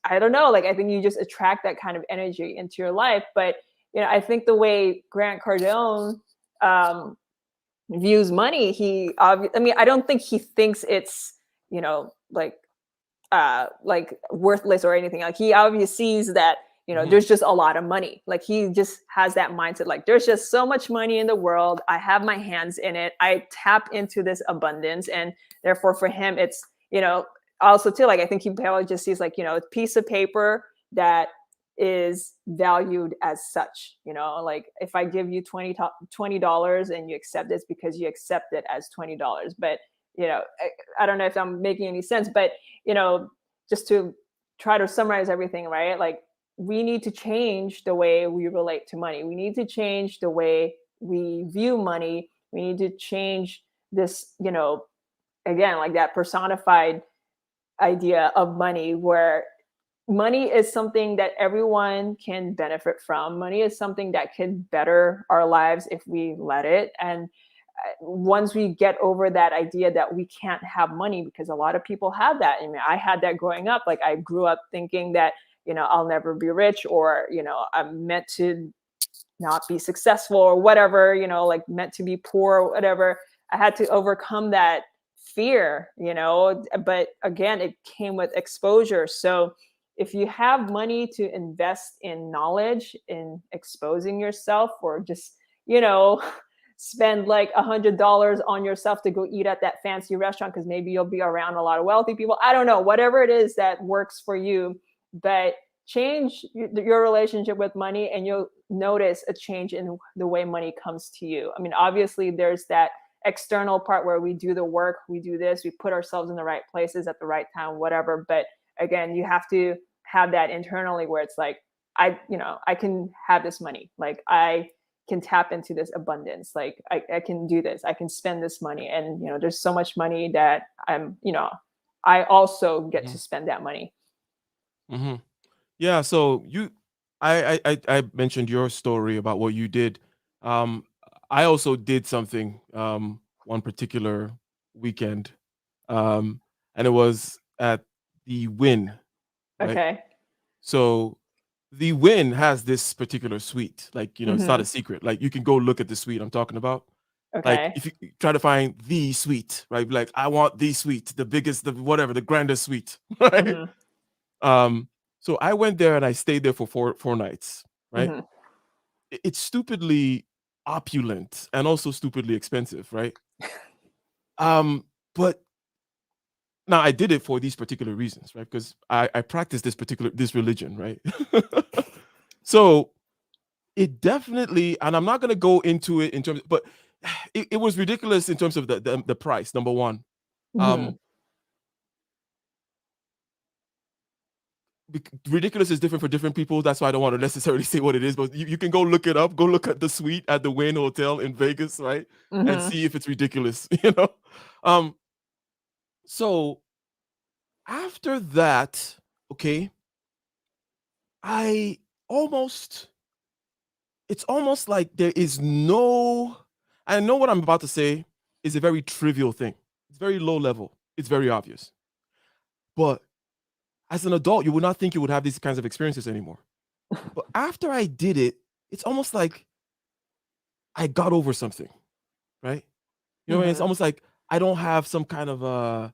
I don't know, like I think you just attract that kind of energy into your life. But I think the way Grant Cardone views money, I don't think he thinks it's like worthless or anything. Like he obviously sees that there's just a lot of money. Like he just has that mindset, like there's just so much money in the world, I have my hands in it, I tap into this abundance, and therefore for him it's also too, like I think he probably just sees like a piece of paper that is valued as such. Like if I give you $20 and you accept this because you accept it as $20. But I don't know if I'm making any sense, but just to try to summarize everything, right? Like we need to change the way we relate to money. We need to change the way we view money. We need to change this, again, like that personified idea of money, where money is something that everyone can benefit from. Money is something that can better our lives if we let it. And once we get over that idea that we can't have money, because a lot of people have that. I mean, I had that growing up. Like I grew up thinking that, I'll never be rich, or, I'm meant to not be successful or whatever, like meant to be poor or whatever. I had to overcome that fear, but again, it came with exposure. So if you have money to invest in knowledge, in exposing yourself, or just, spend like $100 on yourself to go eat at that fancy restaurant because maybe you'll be around a lot of wealthy people. I don't know, whatever it is that works for you, but change your relationship with money and you'll notice a change in the way money comes to you. I mean, obviously there's that external part where we do the work, we do this, we put ourselves in the right places at the right time, whatever. But again, you have to have that internally where it's like, I can have this money. Like I can tap into this abundance. Like I can do this. I can spend this money. And, there's so much money that I also get to spend that money. Mm-hmm. Yeah. So I mentioned your story about what you did. I also did something one particular weekend, and it was at the Win. Right? Okay. So the Win has this particular suite. Like, it's not a secret. Like, you can go look at the suite I'm talking about. Like, Okay. if you try to find the suite, right? Like, I want the suite, the biggest, the whatever, the grandest suite, right? Mhm. So I went there and I stayed there for four nights, right? Mhm. It's stupidly opulent and also stupidly expensive, right? But now I did it for these particular reasons, right? Because I practice this religion, right? So it definitely, and I'm not gonna go into it in terms, but it was ridiculous in terms of the price. Number one, Mhm. ridiculous is different for different people. That's why I don't want to necessarily say what it is, but you can go look it up. Go look at the suite at the Wynn Hotel in Vegas, right? And Mhm. see if it's ridiculous, So after that, okay, I almost, it's almost like there is no, I know what I'm about to say is a very trivial thing. It's very low level. It's very obvious. But as an adult, you would not think you would have these kinds of experiences anymore. But after I did it, it's almost like I got over something, right? It's Mhm. almost like I don't have some kind of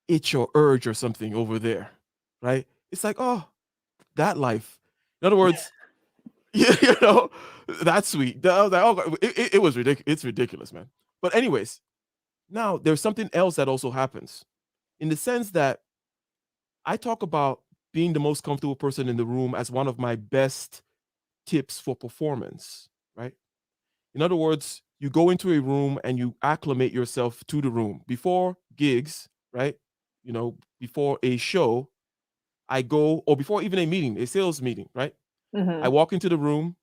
itch or urge or something over there, right? It's like, oh, that life. In other words, that's sweet. It was ridiculous. It's ridiculous, man. But anyways, now there's something else that also happens in the sense that I talk about being the most comfortable person in the room as one of my best tips for performance, right? In other words, you go into a room and you acclimate yourself to the room before gigs, right? Before a show, I go, or before even a meeting, a sales meeting, right? I Mhm. walk into the room,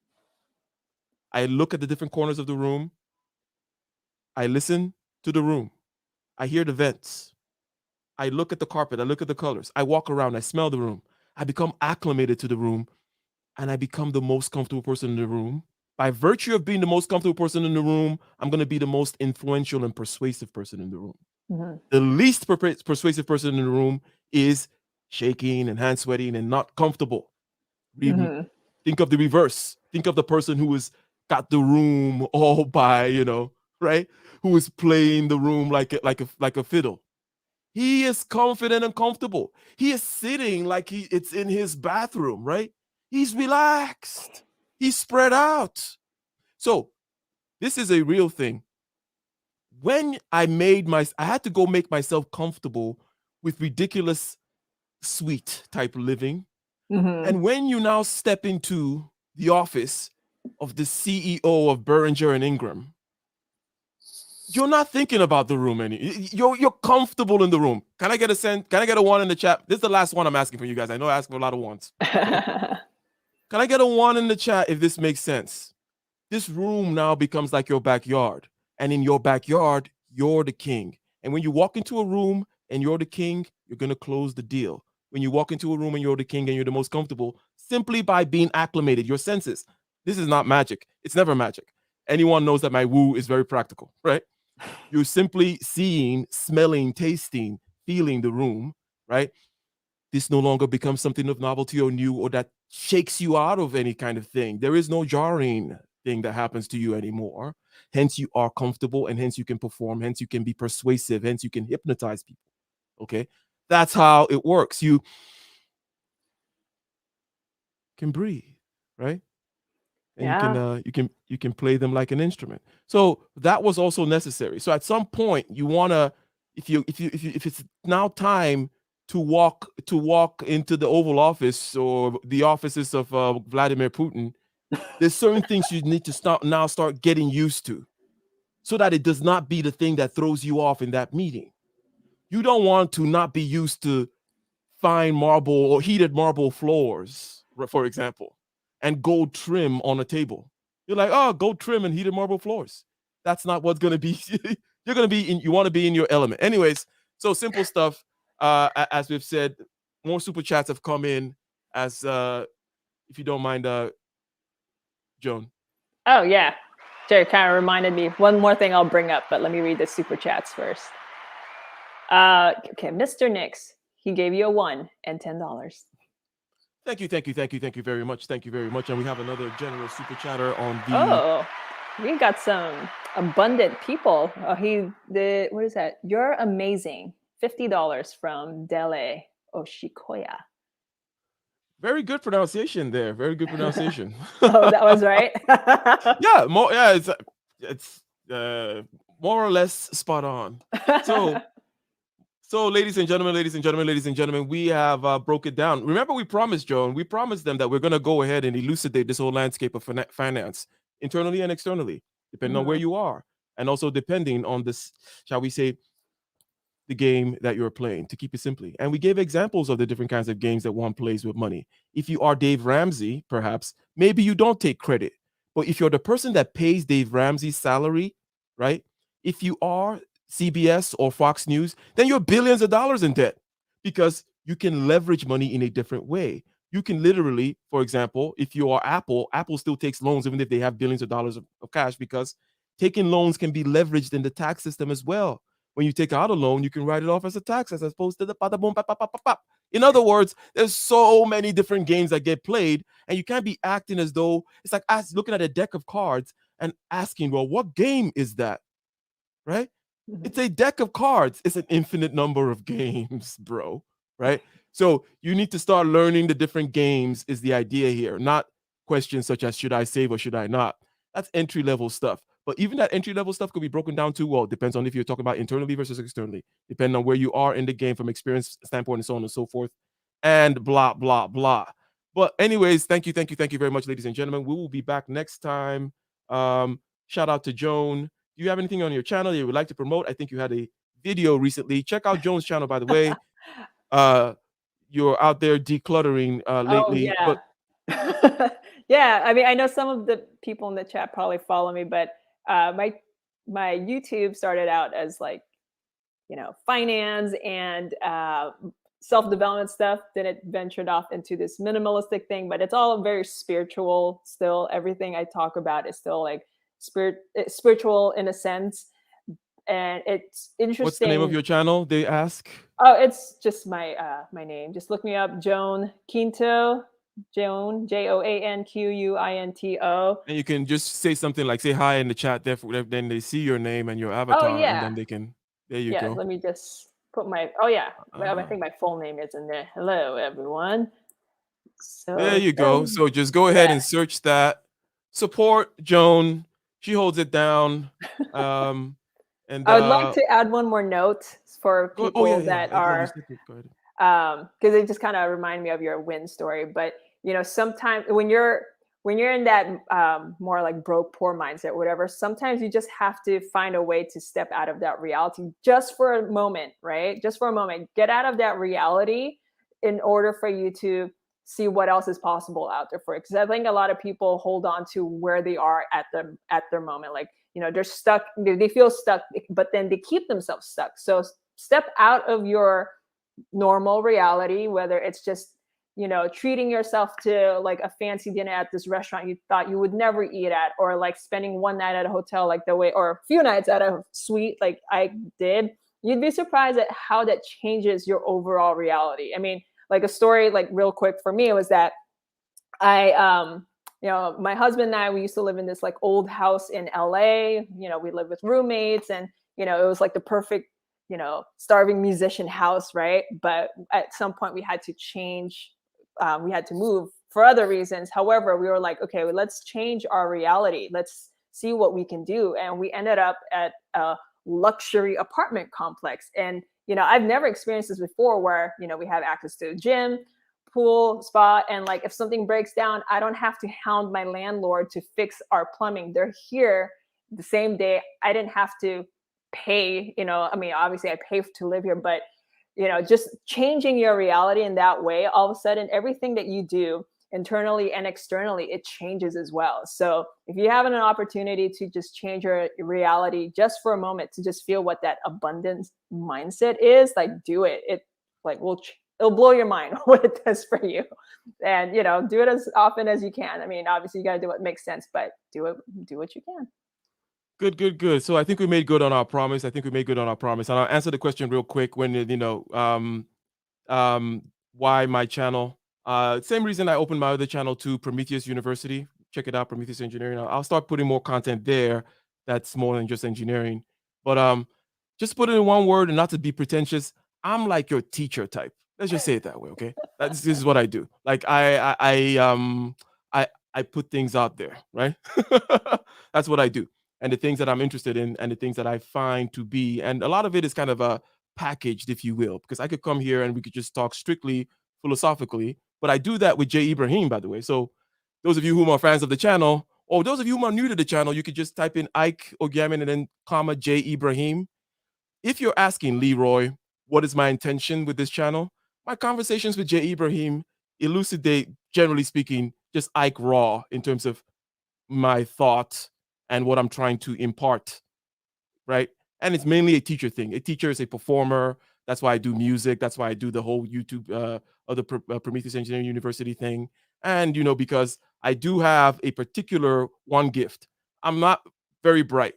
I look at the different corners of the room, I listen to the room, I hear the vents, I look at the carpet, I look at the colors, I walk around, I smell the room, I become acclimated to the room, and I become the most comfortable person in the room. By virtue of being the most comfortable person in the room, I'm going to be the most influential and persuasive person in the room. Mhm. The least persuasive person in the room is shaking and hand sweating and not comfortable. Mhm. Think of the reverse. Think of the person who has got the room all by, right? Who is playing the room like a fiddle. He is confident and comfortable. He is sitting like it's in his bathroom, right? He's relaxed. He's spread out. So this is a real thing. When I had to go make myself comfortable with ridiculous suite type living. Mhm. And when you now step into the office of the CEO of Behringer and Ingram, you're not thinking about the room you're comfortable in the room. Can I get a one in the chat? This is the last one I'm asking for you guys. I know I asked for a lot of ones. Can I get a one in the chat if this makes sense? This room now becomes like your backyard. And in your backyard, you're the king. And when you walk into a room and you're the king, you're going to close the deal. When you walk into a room and you're the king and you're the most comfortable, simply by being acclimated, your senses. This is not magic. It's never magic. Anyone knows that my woo is very practical, right? You're simply seeing, smelling, tasting, feeling the room, right? This no longer becomes something of novelty or new or that shakes you out of any kind of thing. There is no jarring thing that happens to you anymore. Hence, you are comfortable and hence you can perform. Hence, you can be persuasive. Hence, you can hypnotize people. Okay. That's how it works. You can breathe, right? and Yeah. you can play them like an instrument. So that was also necessary. So at some point you want to, if it's now time to walk into the Oval Office or the offices of Vladimir Putin, there's certain things you need to start getting used to, so that it does not be the thing that throws you off in that meeting. You don't want to not be used to fine marble or heated marble floors, for example, and gold trim on a table. You're like, oh, gold trim and heated marble floors. That's not what's going to be. You're going to be in, you want to be in your element. Anyways, so simple stuff. As we've said, more super chats have come in as, if you don't mind, Joan. Oh yeah. Jerry kind of reminded me. One more thing I'll bring up, but let me read the super chats first. Okay, Mr. Nix, he gave you a $1 and $10. Thank you very much. Thank you very much. And we have another generous super chatter on the. Oh, we got some abundant people. Oh, what is that? You're amazing. $50 from Dele Oshikoya. Very good pronunciation there. Very good pronunciation. Oh, that was right. Yeah, it's more or less spot on. So ladies and gentlemen, we have broke it down. Remember, we promised, Joan, we promised them that we're going to go ahead and elucidate this whole landscape of finance, internally and externally, depending on where you are, and also depending on this, shall we say, the game that you're playing, to keep it simply. And we gave examples of the different kinds of games that one plays with money. If you are Dave Ramsey, perhaps, maybe you don't take credit. But if you're the person that pays Dave Ramsey's salary, right? If you are CBS or Fox News, then you're billions of dollars in debt, because you can leverage money in a different way. You can literally, for example, if you are Apple still takes loans even if they have billions of dollars of cash, because taking loans can be leveraged in the tax system as well. When you take out a loan, you can write it off as a tax as opposed to the bada boom, pop, pop, pop, pop. In other words, there's so many different games that get played, and you can't be acting as though it's like looking at a deck of cards and asking, well, what game is that? Right? It's a deck of cards. It's an infinite number of games, bro. Right? So you need to start learning the different games is the idea here, not questions such as should I save or should I not? That's entry-level stuff. But even that entry-level stuff could be broken down too. Well, it depends on if you're talking about internally versus externally, depending on where you are in the game from experience standpoint and so on and so forth, and blah, blah, blah. But anyways, thank you very much, ladies and gentlemen. We will be back next time. Shout out to Joan. Do you have anything on your channel you would like to promote? I think you had a video recently. Check out Joan's channel, by the way. You're out there decluttering lately. Oh, yeah. Yeah, I mean, I know some of the people in the chat probably follow me, but my YouTube started out as like, finance and self-development stuff. Then it ventured off into this minimalistic thing, but it's all very spiritual still. Everything I talk about is still like spiritual in a sense. And it's interesting. What's the name of your channel, they ask? Oh, it's just my name. Just look me up, Joan Quinto. Joan, JOANQUINTO. And you can just say something like, say hi in the chat, therefore then they see your name and your avatar, and then they can, there you go. Let me just put I think my full name is in there. Hello, everyone. So there you go. So just go ahead and search that. Support Joan. She holds it down. And I would like to add one more note for people that are, because they just kind of remind me of your win story. But sometimes when you're in that more like broke poor mindset or whatever, sometimes you just have to find a way to step out of that reality just for a moment, right? Just for a moment, get out of that reality in order for you to see what else is possible out there for you. Because I think a lot of people hold on to where they are at their moment, like they're stuck, they feel stuck, but then they keep themselves stuck. So step out of your normal reality, whether it's just treating yourself to like a fancy dinner at this restaurant you thought you would never eat at, or like spending one night at a hotel or a few nights at a suite like I did. You'd be surprised at how that changes your overall reality. I mean, like a story, like real quick for me, was that I my husband and I, we used to live in this like old house in LA. We lived with roommates, and it was like the perfect starving musician house, right? But at some point we had to change. We had to move for other reasons. However, we were like, okay, well, let's change our reality. Let's see what we can do. And we ended up at a luxury apartment complex. And, I've never experienced this before where, we have access to a gym, pool, spa, and like if something breaks down, I don't have to hound my landlord to fix our plumbing. They're here the same day. I didn't have to pay, obviously I pay to live here, but just changing your reality in that way, all of a sudden, everything that you do internally and externally, it changes as well. So if you have an opportunity to just change your reality just for a moment, to just feel what that abundance mindset is, like do it. It like it'll blow your mind what it does for you. And, do it as often as you can. I mean, obviously you got to do what makes sense, but do what you can. Good. So I think we made good on our promise. And I'll answer the question real quick when, why my channel. Same reason I opened my other channel to Prometheus University. Check it out, Prometheus Engineering. I'll start putting more content there that's more than just engineering. But just put it in one word and not to be pretentious. I'm like your teacher type. Let's just say it that way, okay? This is what I do. Like I put things out there, right? That's what I do. And the things that I'm interested in and the things that I find to be, and a lot of it is kind of packaged, if you will, because I could come here and we could just talk strictly philosophically, but I do that with J. Ibrahim, by the way. So those of you who are fans of the channel, or those of you who are new to the channel, you could just type in Ike Ogamin and then comma J. Ibrahim. If you're asking Leroy, what is my intention with this channel? My conversations with J. Ibrahim elucidate, generally speaking, just Ike raw in terms of my thought and what I'm trying to impart, right? And it's mainly a teacher thing. A teacher is a performer. That's why I do music. That's why I do the whole YouTube, other Prometheus Engineering University thing. And, because I do have a particular one gift. I'm not very bright,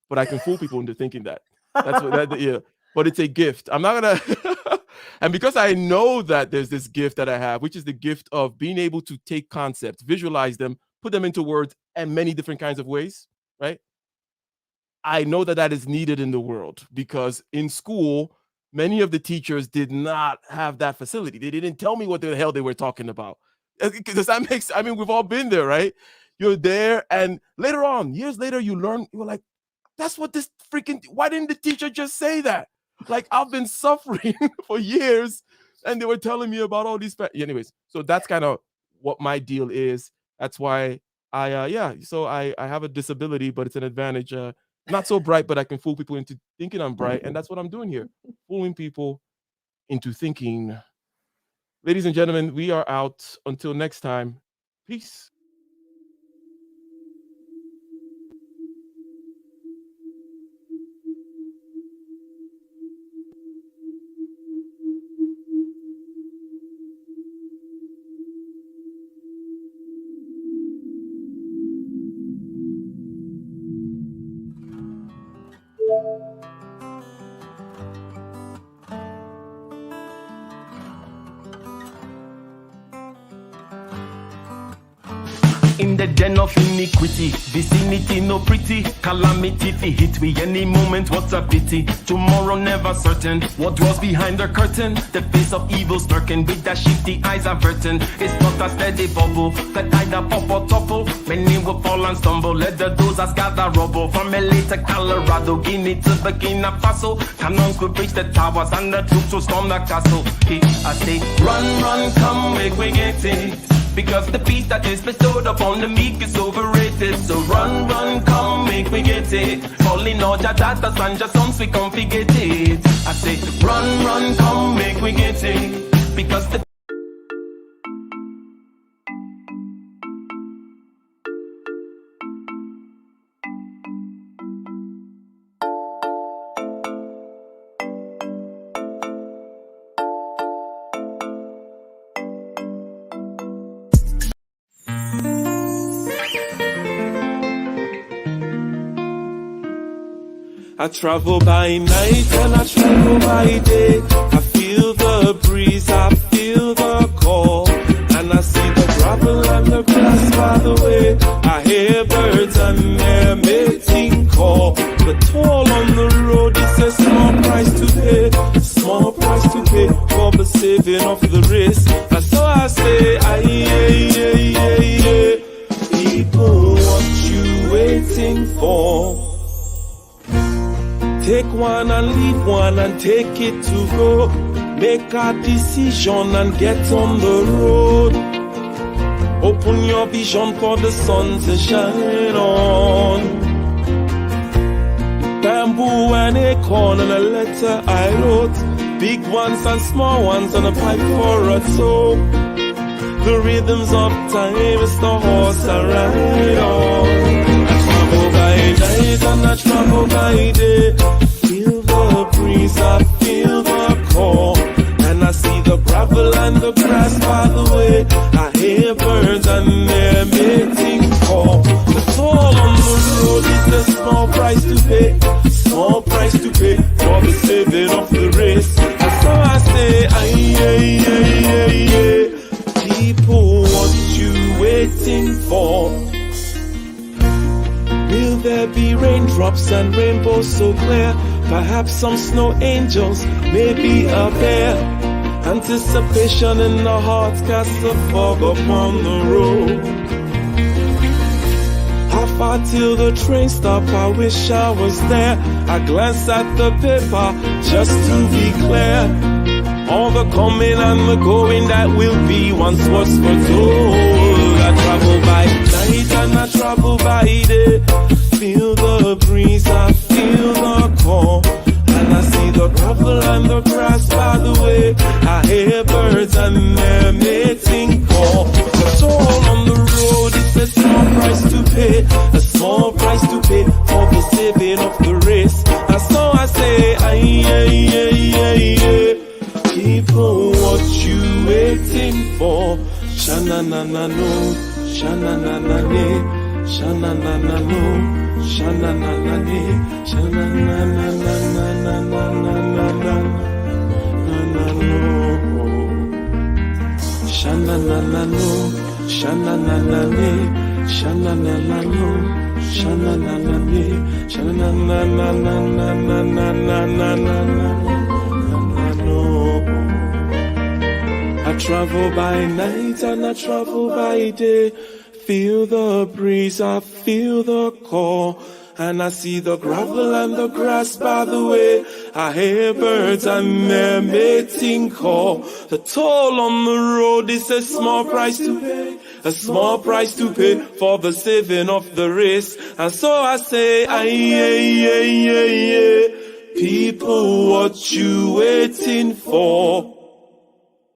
but I can fool people into thinking that. That's what yeah. But it's a gift. I'm not gonna, and because I know that there's this gift that I have, which is the gift of being able to take concepts, visualize them, put them into words in many different kinds of ways, right? I know that is needed in the world because in school, many of the teachers did not have that facility. They didn't tell me what the hell they were talking about. Because that makes, we've all been there, right? You're there, and later on, years later, you learn, you're like, that's what this why didn't the teacher just say that? Like, I've been suffering for years, and they were telling me about all these. Anyways, so that's kind of what my deal is. That's why so I have a disability, but it's an advantage. Not so bright, but I can fool people into thinking I'm bright, and that's what I'm doing here, fooling people into thinking. Ladies and gentlemen, we are out. Until next time, peace. In the den of iniquity, vicinity no pretty, calamity fi hit we any moment, what's a pity? Tomorrow never certain, what dwells behind the curtain? The face of evil lurking, with that shifty eyes averting. It's not a steady bubble, that either pop or topple. Many will fall and stumble, let the dozers gather rubble. From LA to Colorado, Guinea to Burkina Faso, cannons could reach the towers and the troops will storm the castle. I say, run, come, make we get it. Because the peace that is bestowed upon the meek is overrated. So run, come, make we get it. Calling all your daughters and your sons, we come forget it. I say, run, come, make we get it. Because the I travel by night and I travel by day. I feel the breeze, I feel the call, and I see the gravel and the grass by the way. I hear birds and their mating call. The toll on the road is a small price to pay for the saving of the race. That's so I say, aye, aye, aye. for. Take one and leave one and take it to go. Make a decision and get on the road. Open your vision for the sun to shine on. Bamboo and acorn and a letter I wrote. Big ones and small ones and a pipe for a toe. The rhythms of time is the horse I ride on. I travel by night and I travel by day. Feel the breeze, I feel the call. And I see the gravel and the grass by the way. I hear birds and they're mating call. The toll on the road is a small price to pay. Small price to pay for the saving of the race. And so I say, aye, aye, aye, aye, aye. People, what you waiting for? Will there be raindrops and rainbows so clear? Perhaps some snow angels, maybe a bear. Anticipation in the heart casts a fog upon the road. How far till the train stop? I wish I was there. I glance at the paper just to be clear. All the coming and the going that will be once was foretold. I travel by night and I travel by day. Feel the breeze, I feel the call. And I see the gravel and the grass by the way. I hear birds and they're mating call. The toll on the road is a small price to pay. A small price to pay for the saving of the race. And so I say, aye, aye, aye, aye, aye. People, what you waiting for? Sha-na-na-na-no, sha-na-na-na-ne, sha-na-na-na-no, sha-na-na-na-ne, sha-na-na-na-na-na-na-na-na-na-na-no. Sha-na-na-na-no, sha-na-na-na-ne, sha-na-na-na-no, sha-na-na-na-ne, sha-na-na-na-na-na-na-na-na-na-na-na. I travel by night and I travel by day. Feel the breeze, I feel the call. And I see the gravel and the grass by the way. I hear birds and they're mating call. The toll on the road is a small price to pay. A small price to pay for the saving of the race. And so I say, aye, aye, aye, aye, aye. People, what you waiting for?